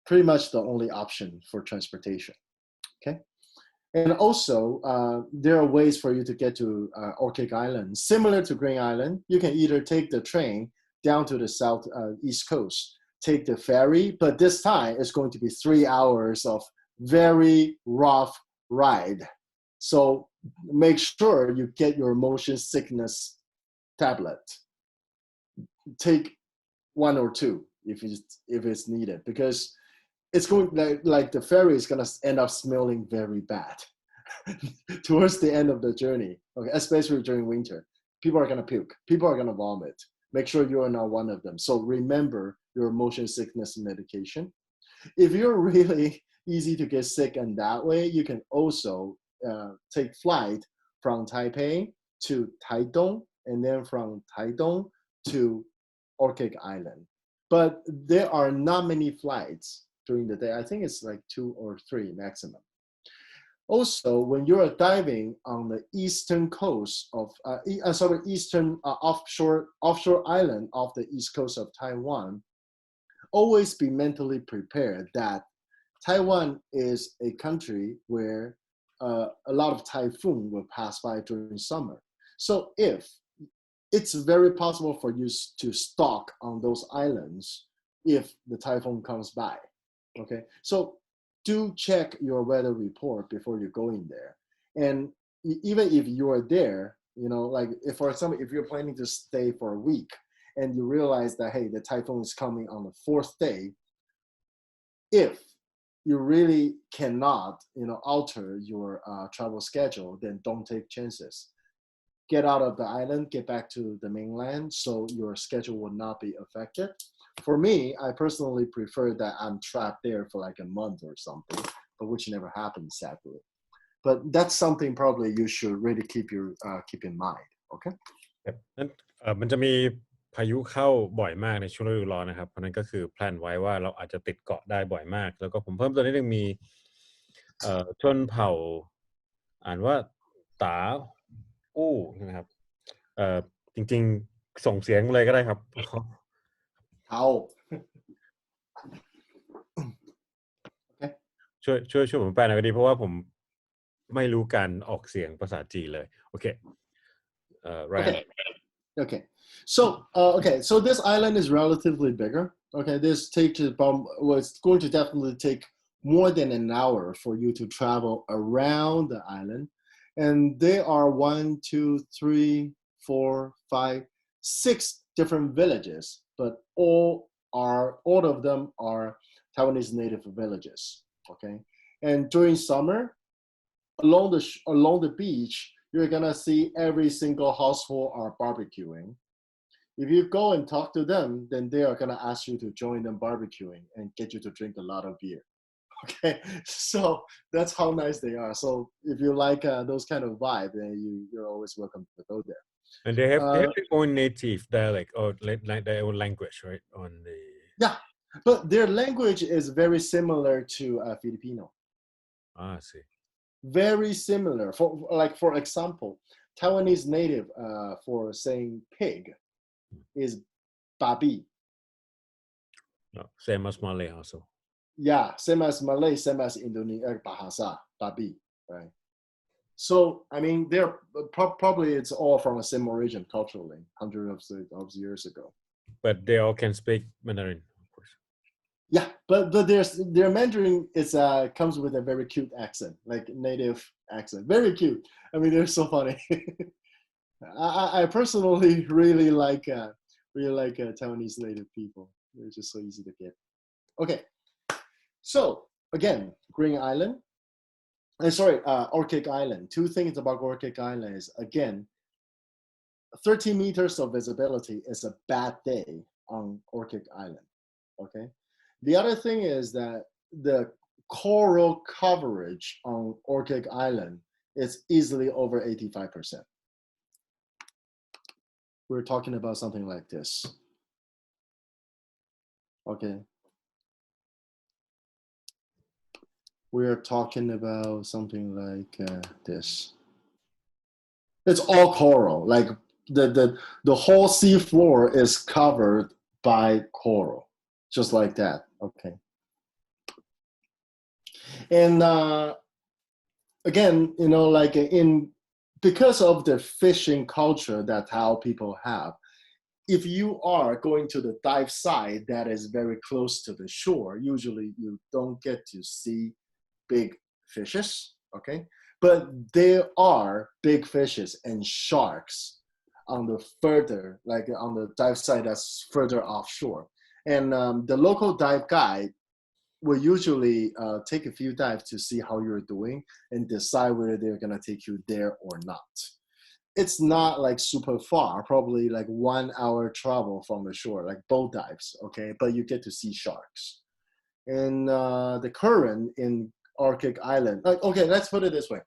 pretty much the only option for transportation. Okay, and also there are ways for you to get to Orchid Island. Similar to Green Island, you can either take the train down to the south east coast, take the ferry, but this time it's going to be 3 hours of very rough ride. So make sure you get your motion sickness tablet. Take 1 or 2 if it's needed, because it's going like the ferry is going to end up smelling very bad towards the end of the journey. Okay, especially during winter, people are going to puke, people are going to vomit. Make sure you are not one of them. So remember your motion sickness medication. If you're really easy to get sick in that way, you can also take flight from Taipei to Taitung, and then from Taitung to Orchid Island. But there are not many flights during the day. I think it's like 2 or 3 maximum. Also, when you're diving on the eastern coast of, eastern offshore island off the east coast of Taiwan, always be mentally prepared that Taiwan is a country where a lot of typhoon will pass by during summer. So if it's very possible for you to stock on those islands if the typhoon comes by, okay? So do check your weather report before you go in there. And even if you are there, you know, like if, for example, if you're planning to stay for a week and you realize that, hey, the typhoon is coming on the 4th day, if you really cannot, you know, alter your travel schedule, then don't take chances. Get out of the island, get back to the mainland, so your schedule will not be affected. For me, I personally prefer that I'm trapped there for like a month or something, but which never happened, sadly. But that's something probably you should really keep in mind. Okay. นั้นมันจะมีพายุเข้าบ่อยมากในช่วงฤดูร้อนนะครับเพราะนั้นก็คือแพลนไว้ว่าเราอาจจะติดเกาะได้บ่อยมากแล้วก็ผมเพิ่มตัวนิดนึงมีชนเผ่าอ่านว่าตาอู้นะครับจริงๆส่งเสียงเลยก็ได้ครับเอาช่วยผมแปลหน่อยก็ดีเพราะว่าผมไม่รู้การออกเสียงภาษาจีนเลยโอเคRyan. Okay. So this island is relatively bigger. Okay, this takes about, well, it's going to definitely take more than an hour for you to travel around the island. And there are 1, 2, 3, 4, 5, 6 different villages, but all of them are Taiwanese native villages. Okay, and during summer, along the beach, you're gonna see every single household are barbecuing. If you go and talk to them, then they are gonna ask you to join them barbecuing and get you to drink a lot of beer. Okay, so that's how nice they are. So if you like those kind of vibe, then you're always welcome to go there. And they have their own native dialect or like their own language, right? On the Yeah, but their language is very similar to Filipino. I see. Very similar. For example, Taiwanese native for saying pig is babi. No, same as Malay also. Yeah, same as Malay, same as Indonesia, bahasa, babi, right? So, I mean, they're probably it's all from the same origin culturally, hundreds of years ago. But they all can speak Mandarin, of course. Yeah, but their Mandarin is comes with a very cute accent, like native accent, very cute. I mean, they're so funny. I personally really like Taiwanese native people. They're just so easy to get. Okay, so again, Green Island. Orchid Island. Two things about Orchid Island is, again, 30 meters of visibility is a bad day on Orchid Island, okay? The other thing is that the coral coverage on Orchid Island is easily over 85%. We're talking about something like this, okay? We're talking about something like this. It's all coral, like the whole sea floor is covered by coral, just like that. Okay. And again, you know, like because of the fishing culture that how people have, if you are going to the dive site that is very close to the shore, usually you don't get to see big fishes, okay? But there are big fishes and sharks on the further, like on the dive site that's further offshore. And the local dive guide will usually take a few dives to see how you're doing and decide whether they're gonna take you there or not. It's not like super far, probably like 1 hour travel from the shore, like boat dives, okay? But you get to see sharks. And the current in Orchid Island, like, okay, let's put it this way.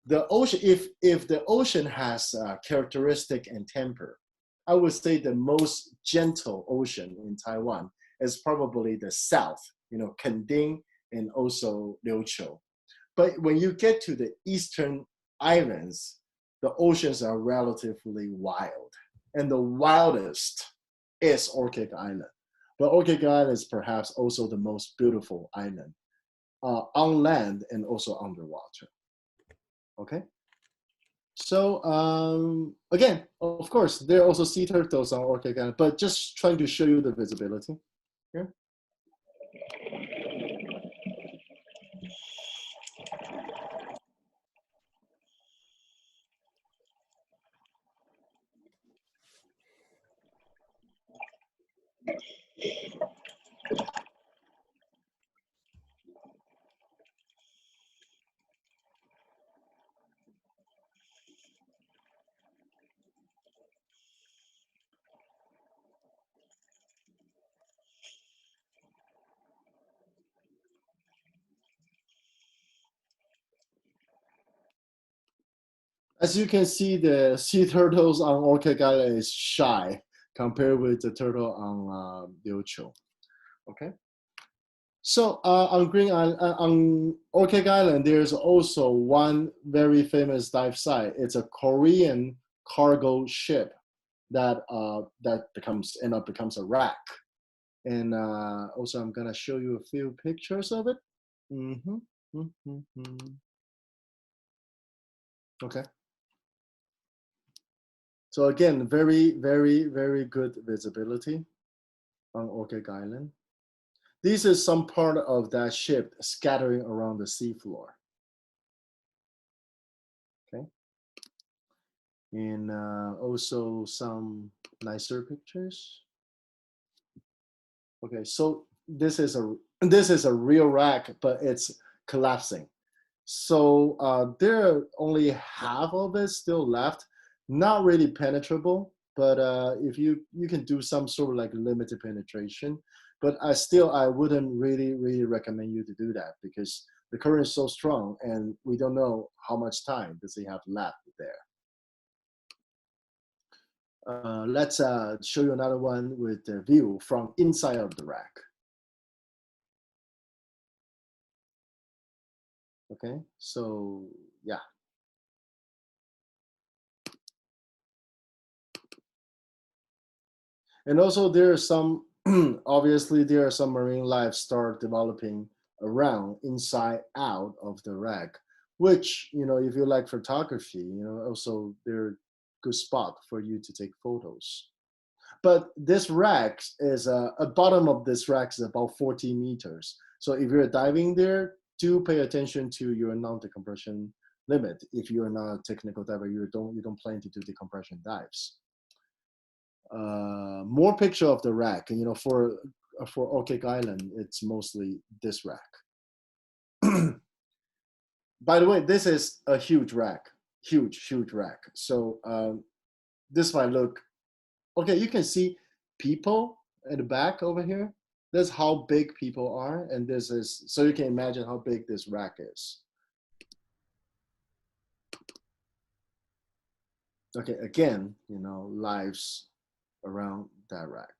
The ocean, if the ocean has characteristic and temper, I would say the most gentle ocean in Taiwan is probably the south, you know, Kending and also Liuqiu. But when you get to the eastern islands, the oceans are relatively wild. And the wildest is Orchid Island. But Orchid Island is perhaps also the most beautiful island on land and also underwater. Okay. So again, of course, there are also sea turtles on Orchid Island, but just trying to show you the visibility. Yeah. As you can see, the sea turtles on Orchid Island is shy compared with the turtle on Liuqiu. Okay. So on Green Island, on Orchid Island, there's also one very famous dive site. It's a Korean cargo ship that becomes a wreck. And also, I'm gonna show you a few pictures of it. Okay. So again, very, very, very good visibility. on Orchid Island. This is some part of that ship scattering around the seafloor. Okay. And also some nicer pictures. Okay, so this is a real wreck, but it's collapsing. So there are only half of it still left, not really penetrable, but if you can do some sort of like limited penetration, but I wouldn't really recommend you to do that because the current is so strong and we don't know how much time does it have left there. Let's show you another one with the view from inside of the wreck. Okay, so yeah. And also there are some, obviously there are some marine life start developing around, inside, out of the wreck, which, you know, if you like photography, you know, also they're good spot for you to take photos. But this wreck is, a bottom of this wreck is about 40 meters. So if you're diving there, do pay attention to your non-decompression limit. If you're not a technical diver, you don't plan to do decompression dives. More picture of the wreck, you know, for Orchid Island, it's mostly this wreck. By the way, this is a huge wreck, huge wreck. So this might look, okay, you can see people at the back over here. That's how big people are, and this is, so you can imagine how big this wreck is. Okay, again, you know, lives around that wreck.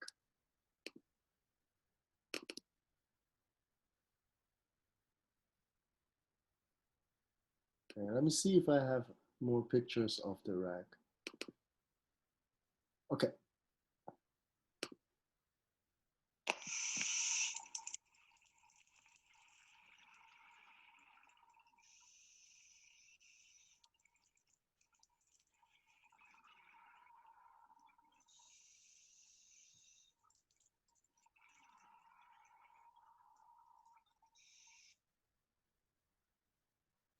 Okay, let me see if I have more pictures of the wreck. Okay.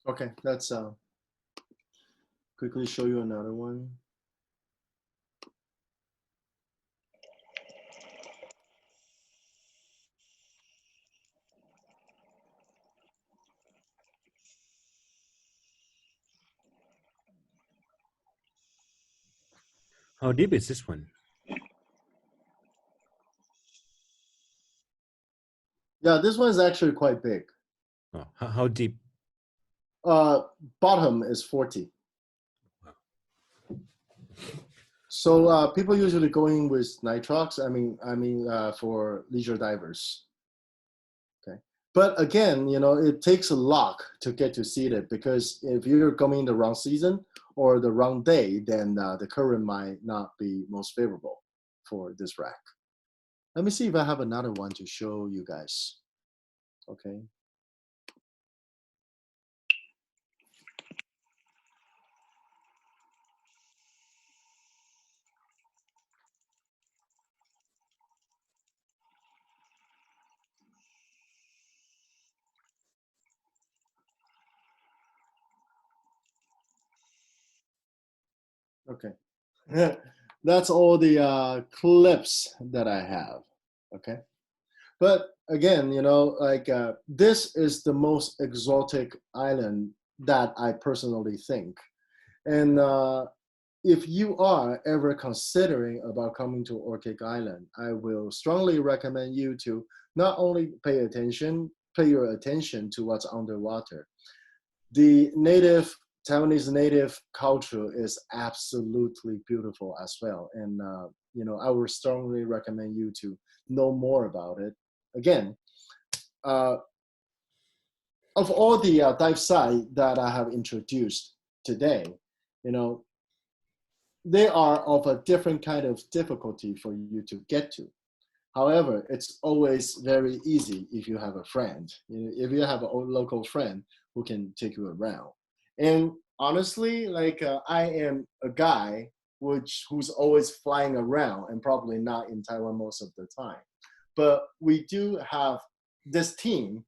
Okay, let's quickly show you another one. How deep is this one? Yeah, this one is actually quite big. Oh, how deep? Bottom is 40. So people usually go in with nitrox. I mean, for leisure divers. Okay, but again, you know, it takes a luck to get to see it because if you're coming the wrong season or the wrong day, then the current might not be most favorable for this wreck. Let me see if I have another one to show you guys. Okay. Okay. That's all the clips that I have. Okay. But again, you know, like this is the most exotic island that I personally think. And if you are ever considering about coming to Orchid Island, I will strongly recommend you to not only pay your attention to what's underwater. The Taiwanese native culture is absolutely beautiful as well. And, you know, I would strongly recommend you to know more about it. Again, of all the dive sites that I have introduced today, you know, they are of a different kind of difficulty for you to get to. However, it's always very easy if you have a friend, you know, if you have a local friend who can take you around. And honestly, like I am a guy who's always flying around and probably not in Taiwan most of the time. But we do have this team,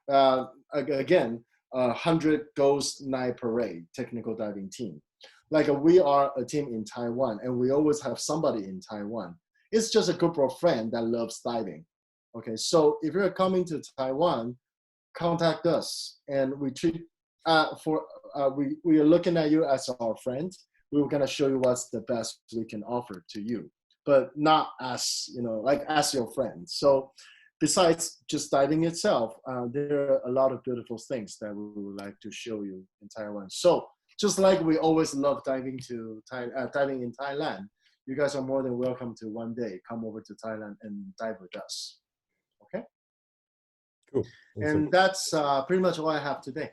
again, 100 Ghost Night Parade technical diving team. Like we are a team in Taiwan, and we always have somebody in Taiwan. It's just a group of friends that loves diving. Okay, so if you're coming to Taiwan, contact us, and we treat we are looking at you as our friend. We're gonna show you what's the best we can offer to you, but not as like as your friend. So besides just diving itself, there are a lot of beautiful things that we would like to show you in Taiwan. So just like we always love diving diving in Thailand, you guys are more than welcome to one day come over to Thailand and dive with us. Okay. Cool. And that's pretty much all I have today.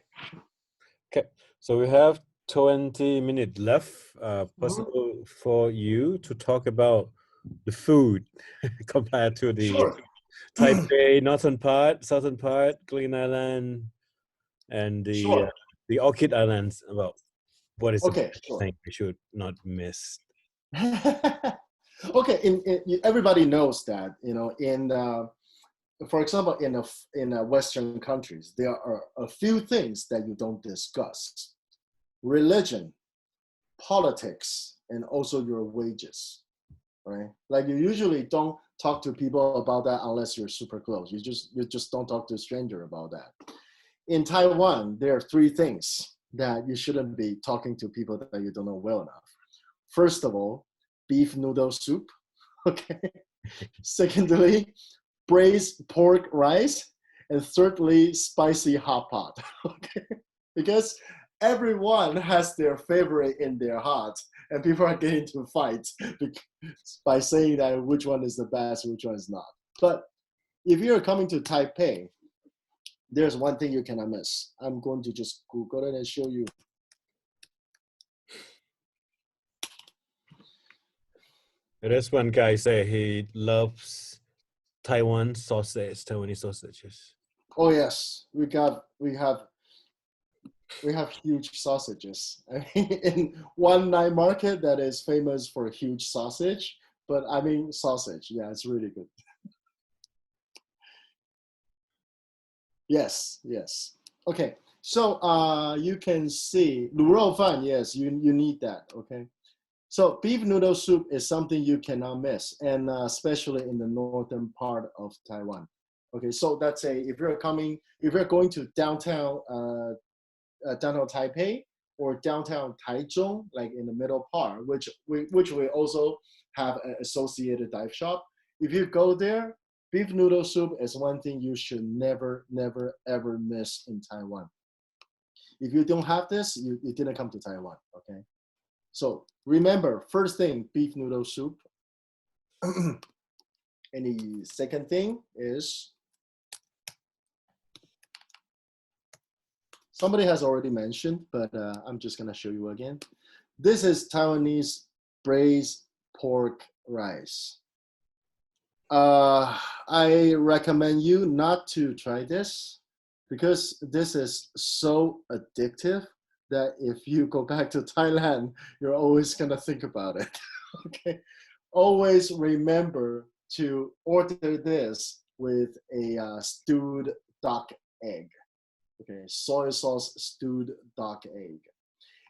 Okay, so we have 20 minutes left. Possible for you to talk about the food compared to the Sure. Taipei northern part, southern part, Green Island, and Sure. the Orchid Islands. About what is the Okay, best sure. thing we should not miss? Okay, everybody knows that for example, in Western countries, there are a few things that you don't discuss: religion, politics, and also your wages. Right? Like you usually don't talk to people about that unless you're super close. You just don't talk to a stranger about that. In Taiwan, there are three things that you shouldn't be talking to people that you don't know well enough. First of all, beef noodle soup. Okay. Secondly, braised pork rice, and thirdly, spicy hot pot. Okay, because everyone has their favorite in their heart, and people are getting into fights by saying that which one is the best, which one is not. But if you're coming to Taipei, there's one thing you cannot miss. I'm going to just Google it and show you. There's one guy say he loves Taiwanese sausages. Oh yes, we have huge sausages. I mean, in one night market that is famous for huge sausage, but I mean sausage. Yeah, it's really good. Yes. Okay, so you can see 卤肉饭. Yes, you need that. Okay. So beef noodle soup is something you cannot miss, and especially in the northern part of Taiwan. Okay, so that's if you're going to downtown Taipei or downtown Taichung, like in the middle part, which we also have an associated dive shop. If you go there, beef noodle soup is one thing you should never, ever miss in Taiwan. If you don't have this, you didn't come to Taiwan. Okay. So remember, first thing, beef noodle soup. And the second thing is, somebody has already mentioned, but I'm just gonna show you again. This is Taiwanese braised pork rice. I recommend you not to try this because this is so addictive that if you go back to Thailand, you're always gonna think about it. Okay, always remember to order this with a stewed duck egg. Okay, soy sauce stewed duck egg.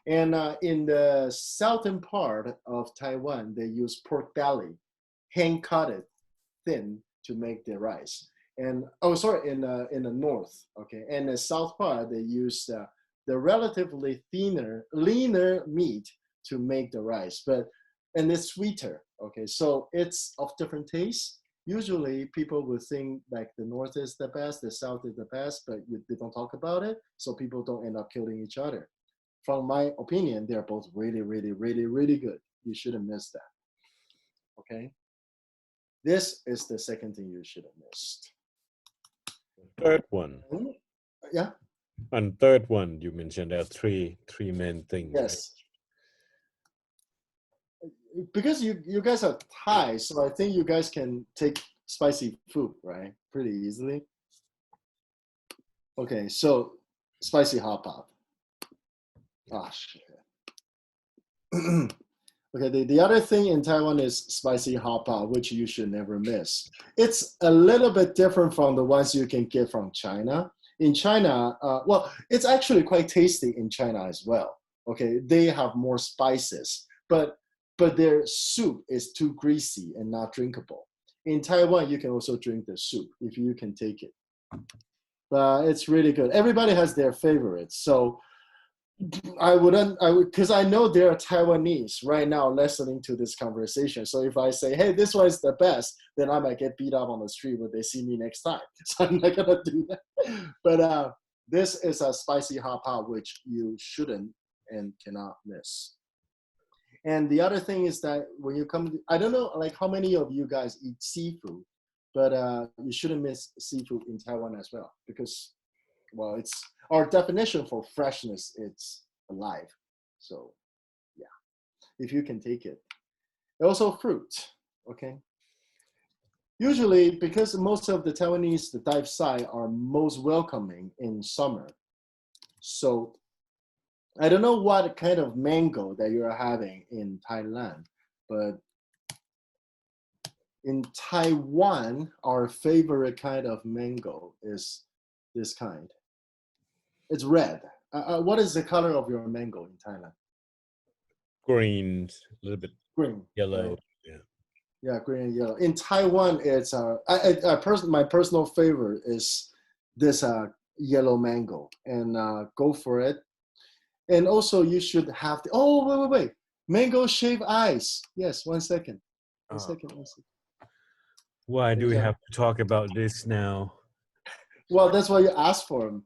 And in the southern part of Taiwan, they use pork belly, hand cut it thin to make the rice. And in the north, okay, and the south part they use the relatively leaner meat to make the rice, and it's sweeter. Okay, so it's of different tastes. Usually people would think like the north is the best, the south is the best, but they don't talk about it, so people don't end up killing each other. From my opinion, they're both really good. You shouldn't miss that. Okay, this is the second thing you should have missed. Third one. Yeah. And third one, you mentioned there are three main things. Yes. Because you guys are Thai, so I think you guys can take spicy food, right? Pretty easily. Okay, so spicy hot pot. Ah, shit. Okay, the other thing in Taiwan is spicy hot pot, which you should never miss. It's a little bit different from the ones you can get from China. In China, well, it's actually quite tasty in China as well. Okay, they have more spices, but their soup is too greasy and not drinkable. In Taiwan, you can also drink the soup if you can take it. But it's really good. Everybody has their favorites. So because I know there are Taiwanese right now listening to this conversation. So if I say, hey, this one is the best, then I might get beat up on the street when they see me next time. So I'm not gonna do that. But this is a spicy hot pot, which you shouldn't and cannot miss. And the other thing is that when you come, I don't know like how many of you guys eat seafood, but you shouldn't miss seafood in Taiwan as well, because, well, it's our definition for freshness, it's alive. So yeah, if you can take it. Also fruit, okay? Usually, because most of the Taiwanese, the dive site are most welcoming in summer. So I don't know what kind of mango that you're having in Thailand, but in Taiwan, our favorite kind of mango is this kind. It's red. What is the color of your mango in Thailand? Green, a little bit Green. yellow. Right? Yeah. Yeah, green and yellow. In Taiwan, it's my personal favorite is this yellow mango, and go for it. And also, you should have the, oh, wait. Mango shaved ice. Yes, one second. One second. Why do we have to talk about this now? Well, that's why you asked for them.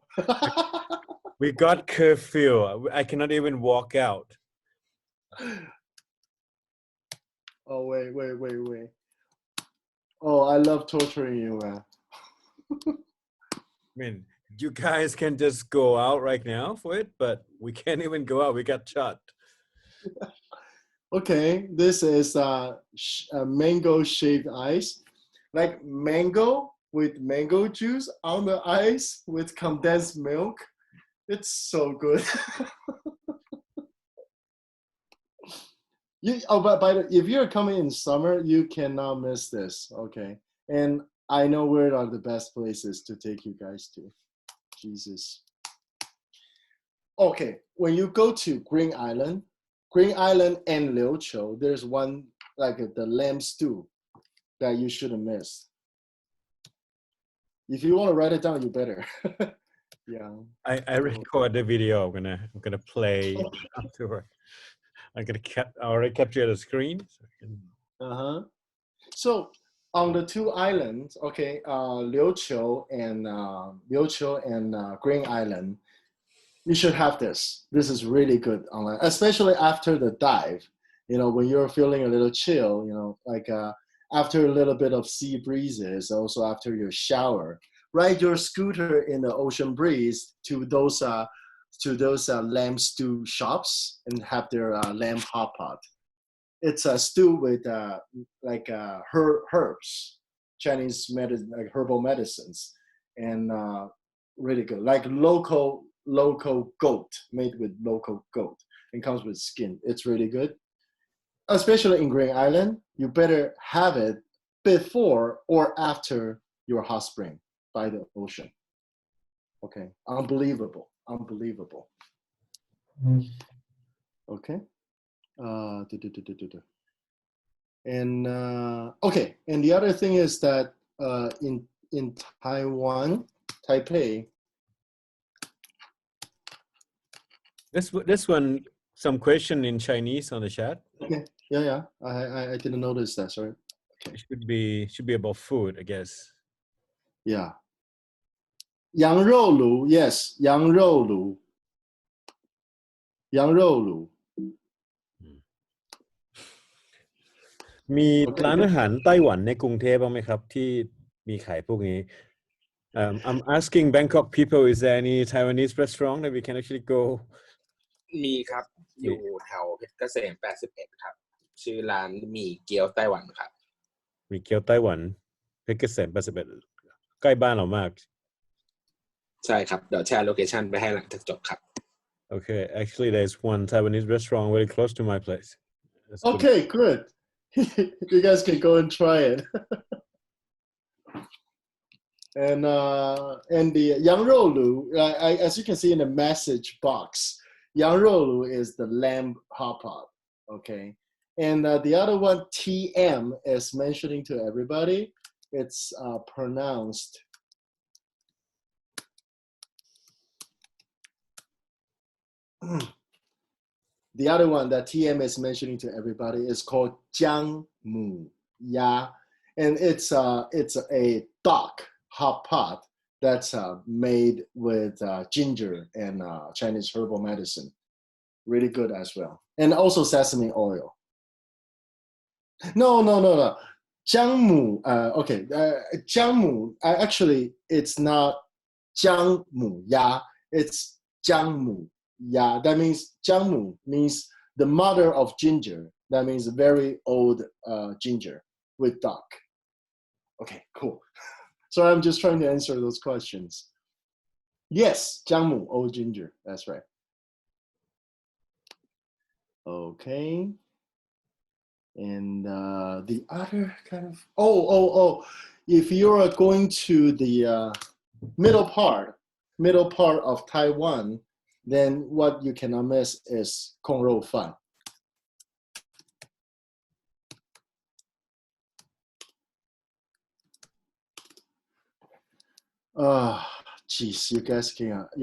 We got curfew. I cannot even walk out. Oh, wait. Oh, I love torturing you, man. I mean, you guys can just go out right now for it, but we can't even go out. We got shot. Okay, this is mango shaved ice. Like mango with mango juice on the ice with condensed milk. It's so good. But if you're coming in summer, you cannot miss this, okay? And I know where are the best places to take you guys to. Jesus. Okay, when you go to Green Island and Liuqiu, there's one, like the lamb stew that you shouldn't miss. If you want to write it down, you better. Yeah. I record the video. I'm gonna play afterward. I already capture the screen. So on the two islands, okay, Liuqiu and Green Island, you should have this. This is really good online, especially after the dive. You know, when you're feeling a little chill, you know, like after a little bit of sea breezes, also after your shower, ride your scooter in the ocean breeze to those lamb stew shops and have their lamb hot pot. It's a stew with herbs, Chinese medicine, like herbal medicines, and really good. Like local goat, made with local goat, and comes with skin. It's really good. Especially in Green Island, you better have it before or after your hot spring by the ocean. Okay, unbelievable. Okay. And okay, and the other thing is that in Taiwan, Taipei. This one, some question in Chinese on the chat. Okay. Yeah. I didn't notice that. Sorry. Okay. It should be about food, I guess. Yeah. 羊肉炉 yes 羊肉炉 มีร้านอาหารไต้หวันในกรุงเทพบ้างไหมครับที่มีขายพวกนี้ I'm asking Bangkok people, is there any Taiwanese restaurant that we can actually go? มีครับอยู่แถวเพชรเกษม81ครับชื่อร้านหมี่เกี๊ยวไต้หวันครับหมี่เกี๊ยวไต้หวันเพชรเกษม81ใกล้บ้านเรามากใช่ครับเดี๋ยวแชร์โลเคชั่นไปให้หลังจากจบครับ Okay, actually there's one Taiwanese restaurant very close to my place. That's good. Okay, good. You guys can go and try it. And the yang rou lu, as you can see in the message box, yang rou lu is the lamb hot pot. Okay, and the other one TM is mentioning to everybody. It's pronounced. The other one that TM is mentioning to everybody is called jiang mu ya, and it's a duck hot pot that's made with ginger and Chinese herbal medicine. Really good as well, and also sesame oil. No. Jiang mu. Okay, jiang mu. Actually, it's not jiang mu ya. It's jiang mu. Yeah, that means jiangmu means the mother of ginger. That means very old ginger with duck. Okay, cool. So I'm just trying to answer those questions. Yes, jiangmu, old ginger. That's right. Okay. And the other kind of if you are going to the middle part of Taiwan, then what you cannot miss is Kong Rou Fan. Geez, you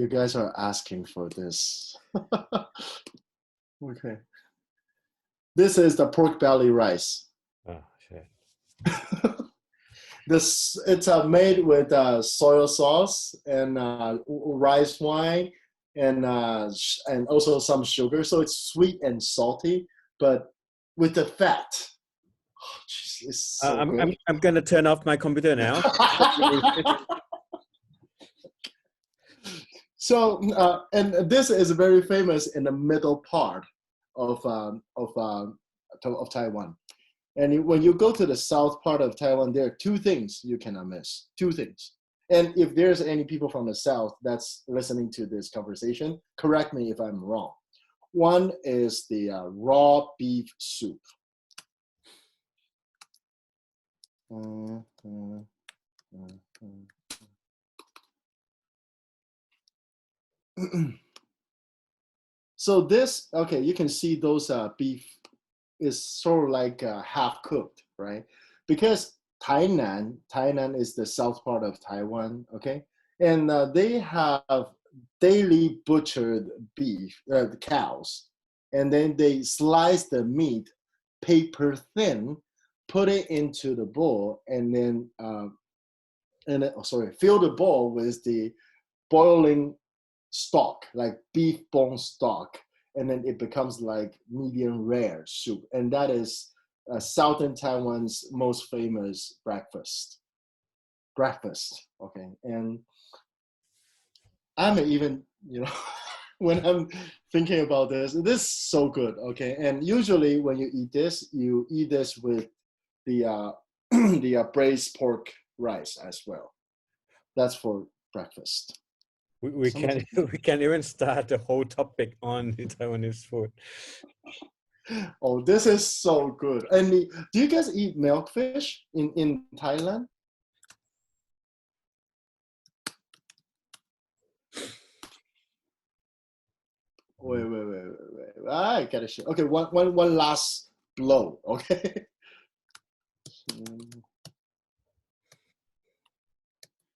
guys are asking for this. Okay. This is the pork belly rice. Oh shit. It's made with soy sauce and rice wine and also some sugar, so it's sweet and salty, but with the fat. Oh, geez, it's so good. I'm gonna turn off my computer now. So and this is very famous in the middle part of Taiwan. And when you go to the south part of Taiwan, there are two things you cannot miss. Two things. And if there's any people from the south that's listening to this conversation, correct me if I'm wrong. One is the raw beef soup. So this, okay, you can see those beef is sort of like half cooked, right? Because Tainan is the south part of Taiwan, okay? And they have daily butchered beef, the cows, and then they slice the meat paper thin, put it into the bowl, and then fill the bowl with the boiling stock, like beef bone stock, and then it becomes like medium rare soup. And that is southern Taiwan's most famous breakfast, okay? And I'm even, when I'm thinking about this is so good, okay? And usually when you eat this with the the braised pork rice as well. That's for breakfast. We can even start a whole topic on Taiwanese food. Oh, this is so good. And do you guys eat milkfish in Thailand? Wait. I gotta show. Okay, one last blow, okay?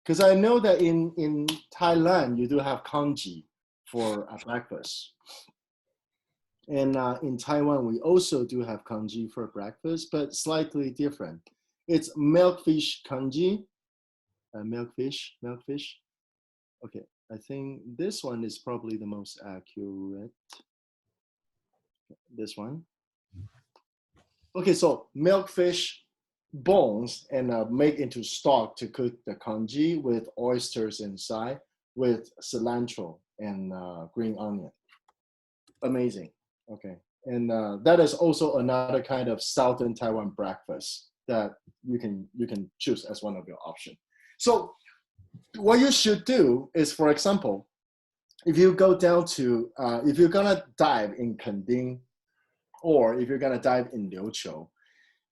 Because I know that in Thailand, you do have congee for breakfast. And in Taiwan, we also do have congee for breakfast, but slightly different. It's milkfish congee, milkfish. Okay, I think this one is probably the most accurate. This one. Okay, so milkfish bones and make into stock to cook the congee with oysters inside, with cilantro and green onion. Amazing. Okay, and that is also another kind of southern Taiwan breakfast that you can choose as one of your options. So what you should do is, for example, if you go down to if you're gonna dive in Kending, or if you're gonna dive in Liuqiu,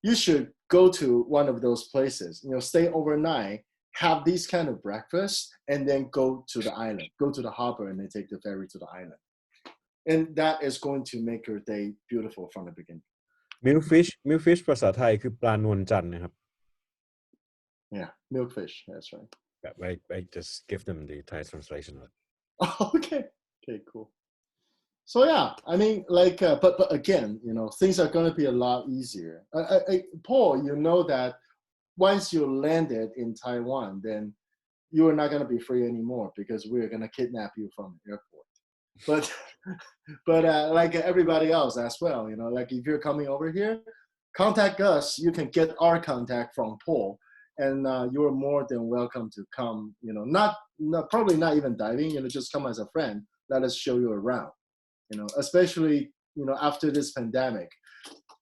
you should go to one of those places. Stay overnight, have these kind of breakfast, and then go to the island, go to the harbor, and then take the ferry to the island. And that is going to make your day beautiful from the beginning. Milkfish ภาษาไทยคือปลานวลจันทร์นะครับ Yeah, milkfish. That's right. I just give them the Thai translation. Okay, cool. So yeah, I mean, like, but again, things are going to be a lot easier. Paul, you know that once you landed in Taiwan, then you are not going to be free anymore because we're going to kidnap you from the airport. But like everybody else as well, like if you're coming over here, contact us. You can get our contact from Paul, and you're more than welcome to come. Not probably not even diving. Just come as a friend. Let us show you around. Especially after this pandemic.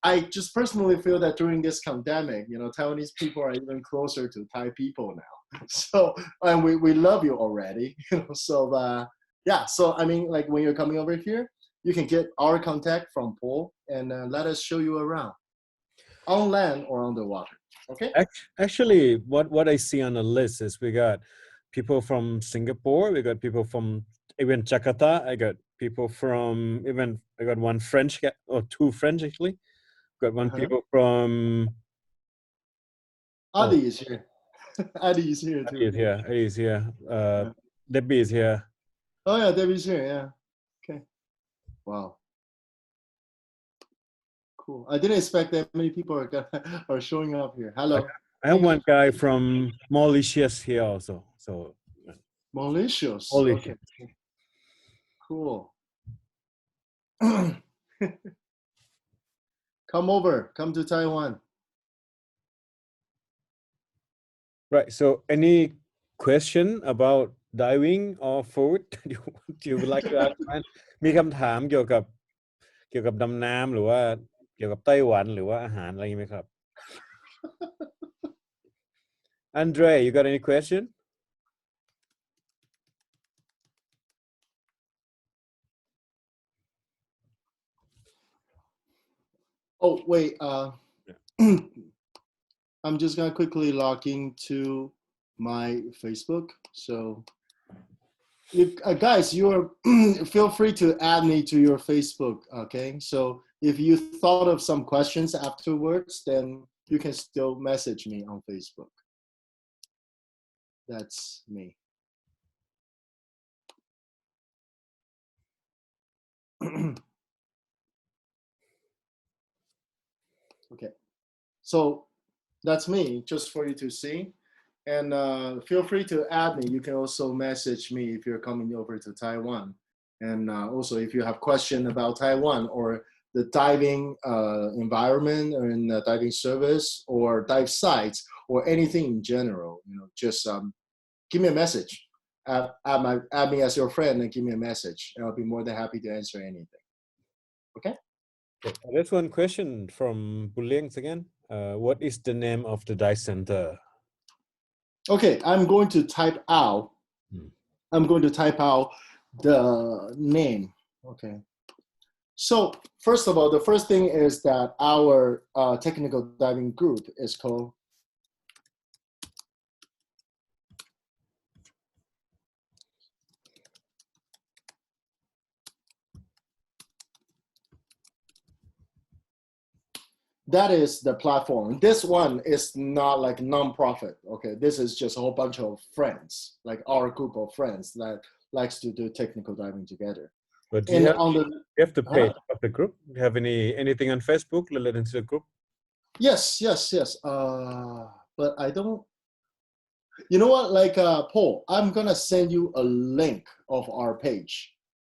I just personally feel that during this pandemic, Taiwanese people are even closer to Thai people now. So, and we love you already. So yeah. So I mean, like when you're coming over here, you can get our contact from Paul and let us show you around, on land or on the water. Okay. Actually, what I see on the list is we got people from Singapore, we got people from even Jakarta. I got people from I got one French or two French actually. Got one people from. Adi is here. Adi is here too. Adi is here. Debbie is here. Oh yeah, Debbie's here. Yeah. Okay. Wow. Cool. I didn't expect that many people are showing up here. Hello. I have one guy from Mauritius here also. So. Mauritius. Okay. Cool. Come to Taiwan. Right. So any question about diving or food you would like to ask? มีคำถามเกี่ยวกับดำน้ำหรือว่าเกี่ยวกับไต้หวันหรือว่าอาหารอะไรไหมครับ Andre, you got any question? Oh wait, I'm just gonna quickly log into my Facebook. So, if guys, you are feel free to add me to your Facebook. Okay, so if you thought of some questions afterwards, then you can still message me on Facebook. That's me. Okay, so that's me, just for you to see. And feel free to add me. You can also message me if you're coming over to Taiwan. And also if you have questions about Taiwan or the diving environment or in the diving service or dive sites or anything in general, just give me a message. Add me as your friend and give me a message. And I'll be more than happy to answer anything. Okay? There's one question from Buliengs again. What is the name of the dive center? Okay, I'm going to type out. I'm going to type out the name. Okay. So first of all, the first thing is that our technical diving group is called that is the platform. This one is not like non-profit. Okay, this is just a whole bunch of friends, like our group of friends that likes to do technical diving together. But do you have the page of the group? Do you have anything on Facebook related to the group? Yes. But I don't. You know what? Like Paul, I'm gonna send you a link of our page,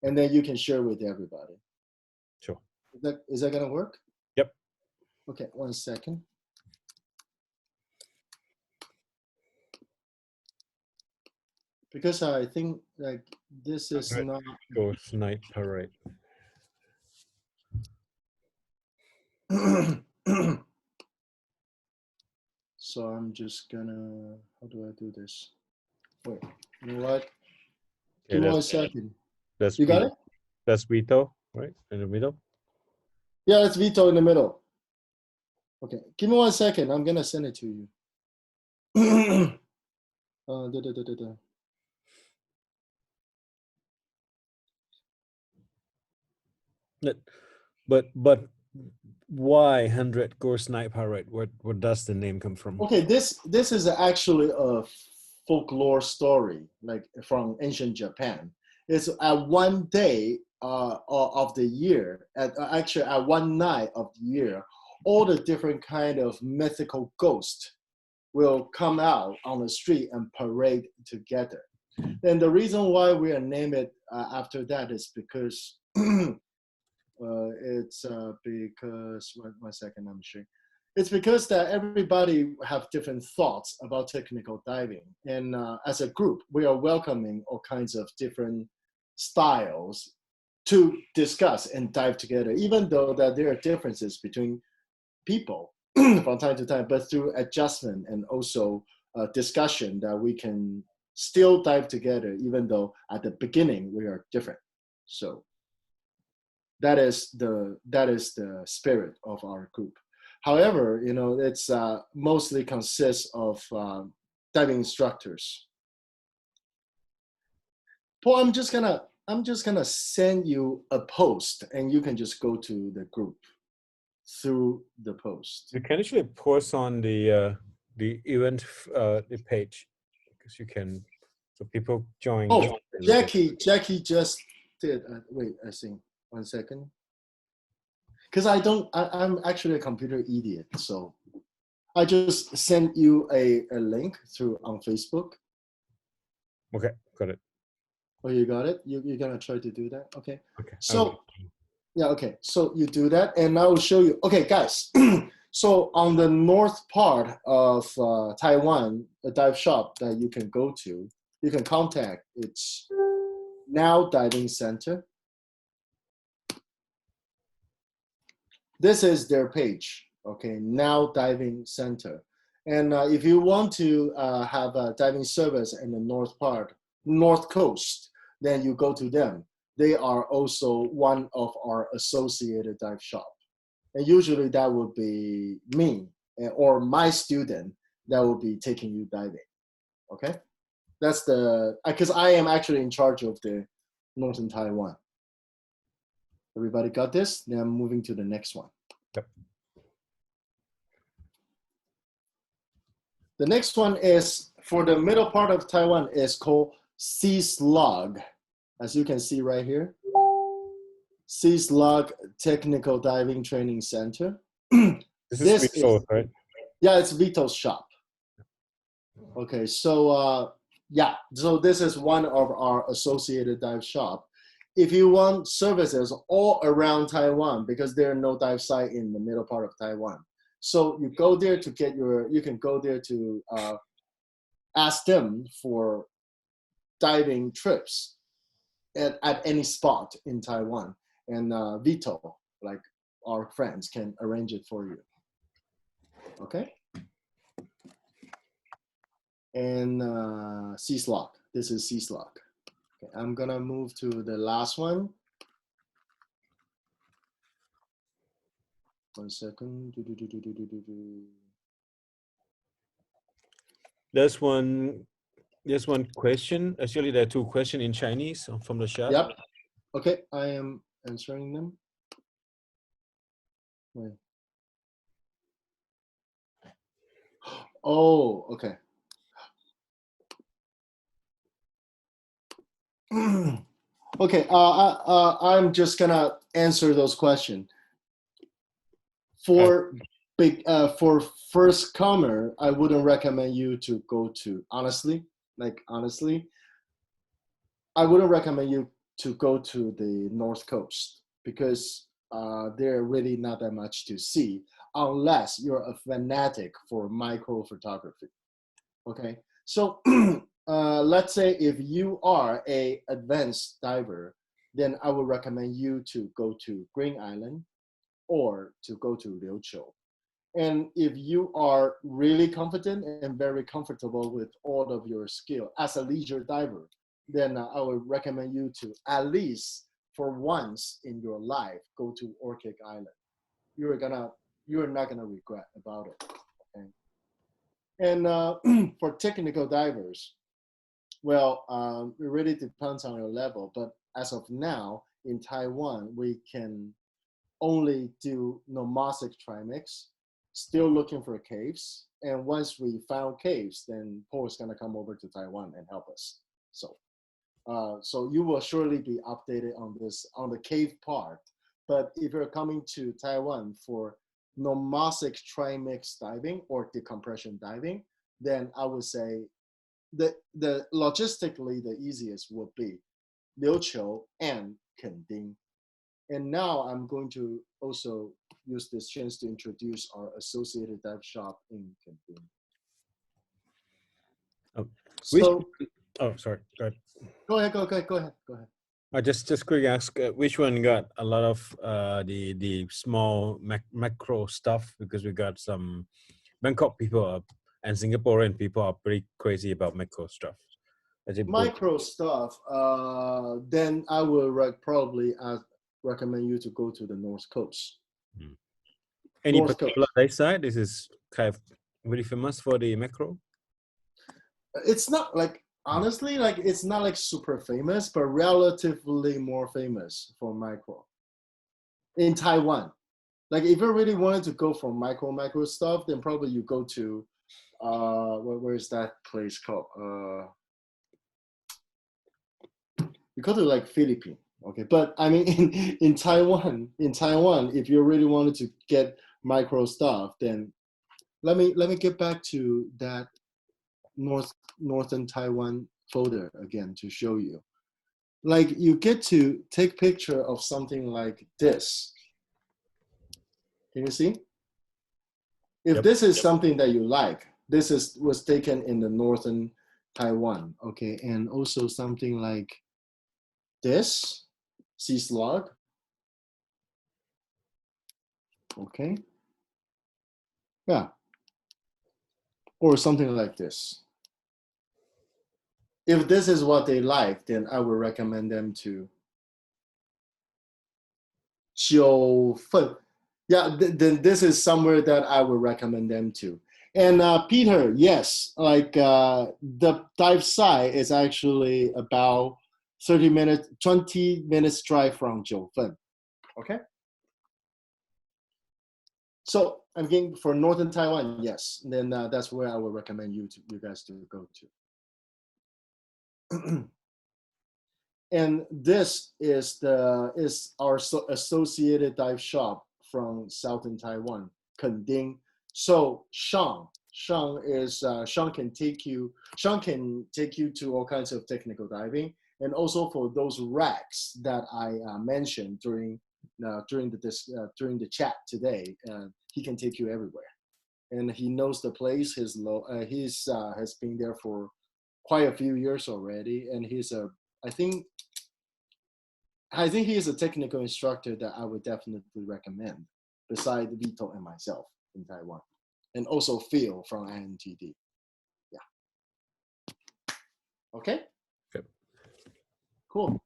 and then you can share with everybody. Sure. Is that gonna work? Yep. Okay, 1 second. Because I think like this is not Ghost Night Parade. So I'm just gonna, how do I do this? Wait, you know what? Give me 1 second. That's you got it? That's Vito, right? In the middle? Yeah, it's Vito in the middle. Okay, give me 1 second. I'm gonna send it to you. But why 100 Course Night Parade? What does the name come from? Okay, this is actually a folklore story, like from ancient Japan. It's at one day of the year, actually at one night of the year, all the different kind of mythical ghosts will come out on the street and parade together. And the reason why we are named it after that is because it's because 1 second, I'm sure. It's because that everybody have different thoughts about technical diving, and as a group, we are welcoming all kinds of different styles to discuss and dive together, even though that there are differences between people from time to time, but through adjustment and also discussion that we can still dive together, even though at the beginning we are different. So that is the spirit of our group. However, you know, it's mostly consists of diving instructors. Paul, I'm just gonna send you a post, and you can just go to the group through the post. You can actually post on the event the page, because you can, so people join. Oh, Jackie just did. Wait, I think 1 second. Because I'm actually a computer idiot, so I just sent you a link through on Facebook. Okay, got it. Oh, you got it? You're gonna try to do that? Okay. Okay. So, yeah, okay. So you do that, and I will show you. Okay, guys. So on the north part of Taiwan, a dive shop that you can go to, you can contact. It's Now Diving Center. This is their page, okay, Now Diving Center. And if you want to have a diving service in the north coast, then you go to them. They are also one of our associated dive shop. And usually that would be me or my student that will be taking you diving, okay? That's because I am actually in charge of the Northern Taiwan. Everybody got this? Now I'm moving to the next one. Yep. The next one is for the middle part of Taiwan is called Sea Slug. As you can see right here. Sea Slug Technical Diving Training Center. This is Vito, right? Yeah, it's Vito's shop. Okay, so yeah, so this is one of our associated dive shop. If you want services all around Taiwan, because there are no dive site in the middle part of Taiwan, so you go there to get you can go there to ask them for diving trips at any spot in Taiwan, and Vito, like our friends, can arrange it for you. Okay. And Sea Slug. This is Sea Slug. Okay, I'm gonna move to the last one. 1 second. There's one question. Actually, there are two questions in Chinese from the chat. Yep. Okay, I am answering them. Wait. Oh, okay. Okay, I'm just gonna answer those questions. For first comer, I wouldn't recommend you to go to, honestly, I wouldn't recommend you to go to the North Coast, because there really not that much to see unless you're a fanatic for micro photography. Okay, so let's say if you are a advanced diver, then I would recommend you to go to Green Island or to go to Liuqiu. And if you are really confident and very comfortable with all of your skill as a leisure diver, then I would recommend you to, at least for once in your life, go to Orchid Island. you're not gonna regret about it. Okay. And for technical divers, well, it really depends on your level. But as of now, in Taiwan, we can only do nomasic trimix. Still looking for caves. And once we found caves, then Paul is gonna come over to Taiwan and help us. So, so you will surely be updated on this, on the cave part. But if you're coming to Taiwan for nomasic trimix diving or decompression diving, then I would say the logistically the easiest would be Liuqiu and Kending. And now I'm going to also use this chance to introduce our associated dive shop in Kending. Oh, sorry. Go ahead. Go ahead. I just quickly ask which one got a lot of the small macro stuff, because we got some Bangkok people and Singaporean people are pretty crazy about macro stuff. Micro stuff, then I will probably recommend you to go to the North Coast. Any North particular Coast. dive site? This is kind of very famous for the macro. It's not like, honestly, like it's not like super famous, but relatively more famous for micro in Taiwan. Like if you really wanted to go for micro stuff, then probably you go to where is that place called? You go to like Philippines, okay? But I mean in Taiwan, if you really wanted to get micro stuff, then let me get back to that northern Taiwan folder again to show you. Like you get to take picture of something like this. Can you see? If this is something that you like, this was taken in the northern Taiwan, okay? And also something like this, sea slug, okay? Yeah, or something like this. If this is what they like, then I would recommend them to 9份. Yeah, then this is somewhere that I would recommend them to. And Peter, yes, like the dive site is actually about 20 minutes drive from 9份. Okay. So again, for northern Taiwan, yes, then that's where I would recommend you guys to go to. And this is our associated dive shop from southern Taiwan, Kending. So Sean can take you to all kinds of technical diving, and also for those racks that I mentioned during the chat today, he can take you everywhere, and he knows the place. He's has been there for quite a few years already, and I think he is a technical instructor that I would definitely recommend, beside Vito and myself in Taiwan, and also Phil from INTD. Yeah. Okay. Okay. Cool.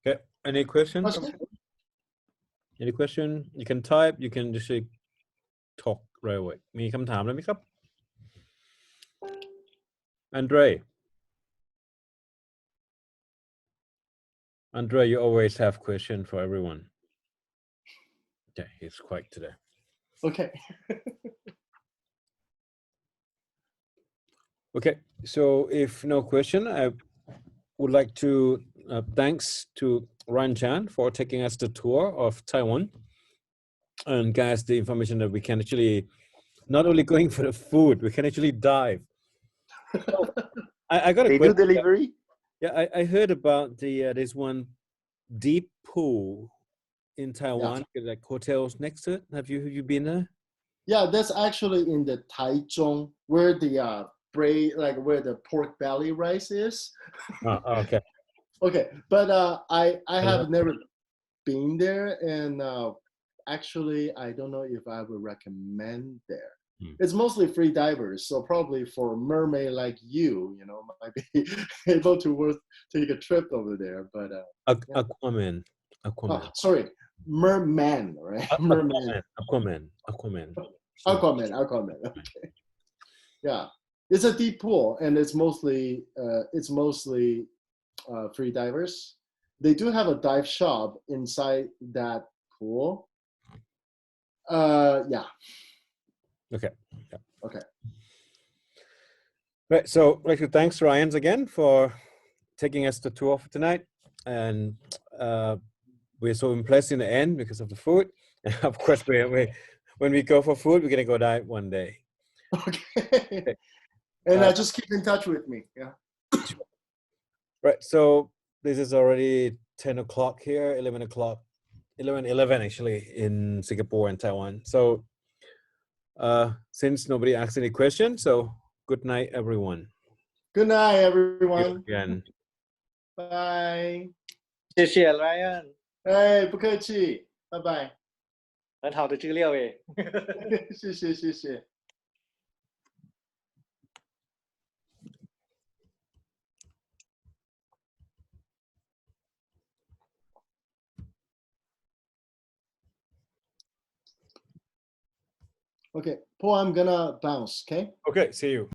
Okay. Any questions? Any question? You can type. You can just talk right away. มีคำถามอะไรไหมครับ Andre, you always have question for everyone. Yeah, he's quiet today. Okay. Okay, so if no question, I would like to thanks to Ryan Chan for taking us the tour of Taiwan, and guys, the information that we can actually not only going for the food, we can actually dive. So, I got a question. They do delivery? Yeah, I heard about this one deep pool in Taiwan, like hotels next to it. Have you been there? Yeah, that's actually in the Taichung, where the where the pork belly rice is. Oh, okay. Okay, but I have never been there, and actually I don't know if I would recommend there. It's mostly free divers, so probably for mermaid like you might be able to take a trip over there. But Aquaman. Oh, sorry, merman, right? Merman. Aquaman. Aquaman. Okay. Yeah, it's a deep pool, and it's mostly free divers. They do have a dive shop inside that pool. Yeah. Okay. Okay. Right. So, I'd like to thanks Ryan again for taking us the tour for tonight, and we're so impressed in the end because of the food. Of course, when we go for food, we're gonna go dive one day. Okay. And just keep in touch with me. Yeah. Right. So this is already 10 o'clock here, 11 o'clock, 11 actually in Singapore and Taiwan. So since nobody asked any questions, so good night, everyone. Good night, See you everyone. again. Bye. 谢谢 Ryan，哎，不客气，拜拜。很好的资料诶。谢谢。Okay, Paul, I'm gonna bounce, okay? Okay, see you.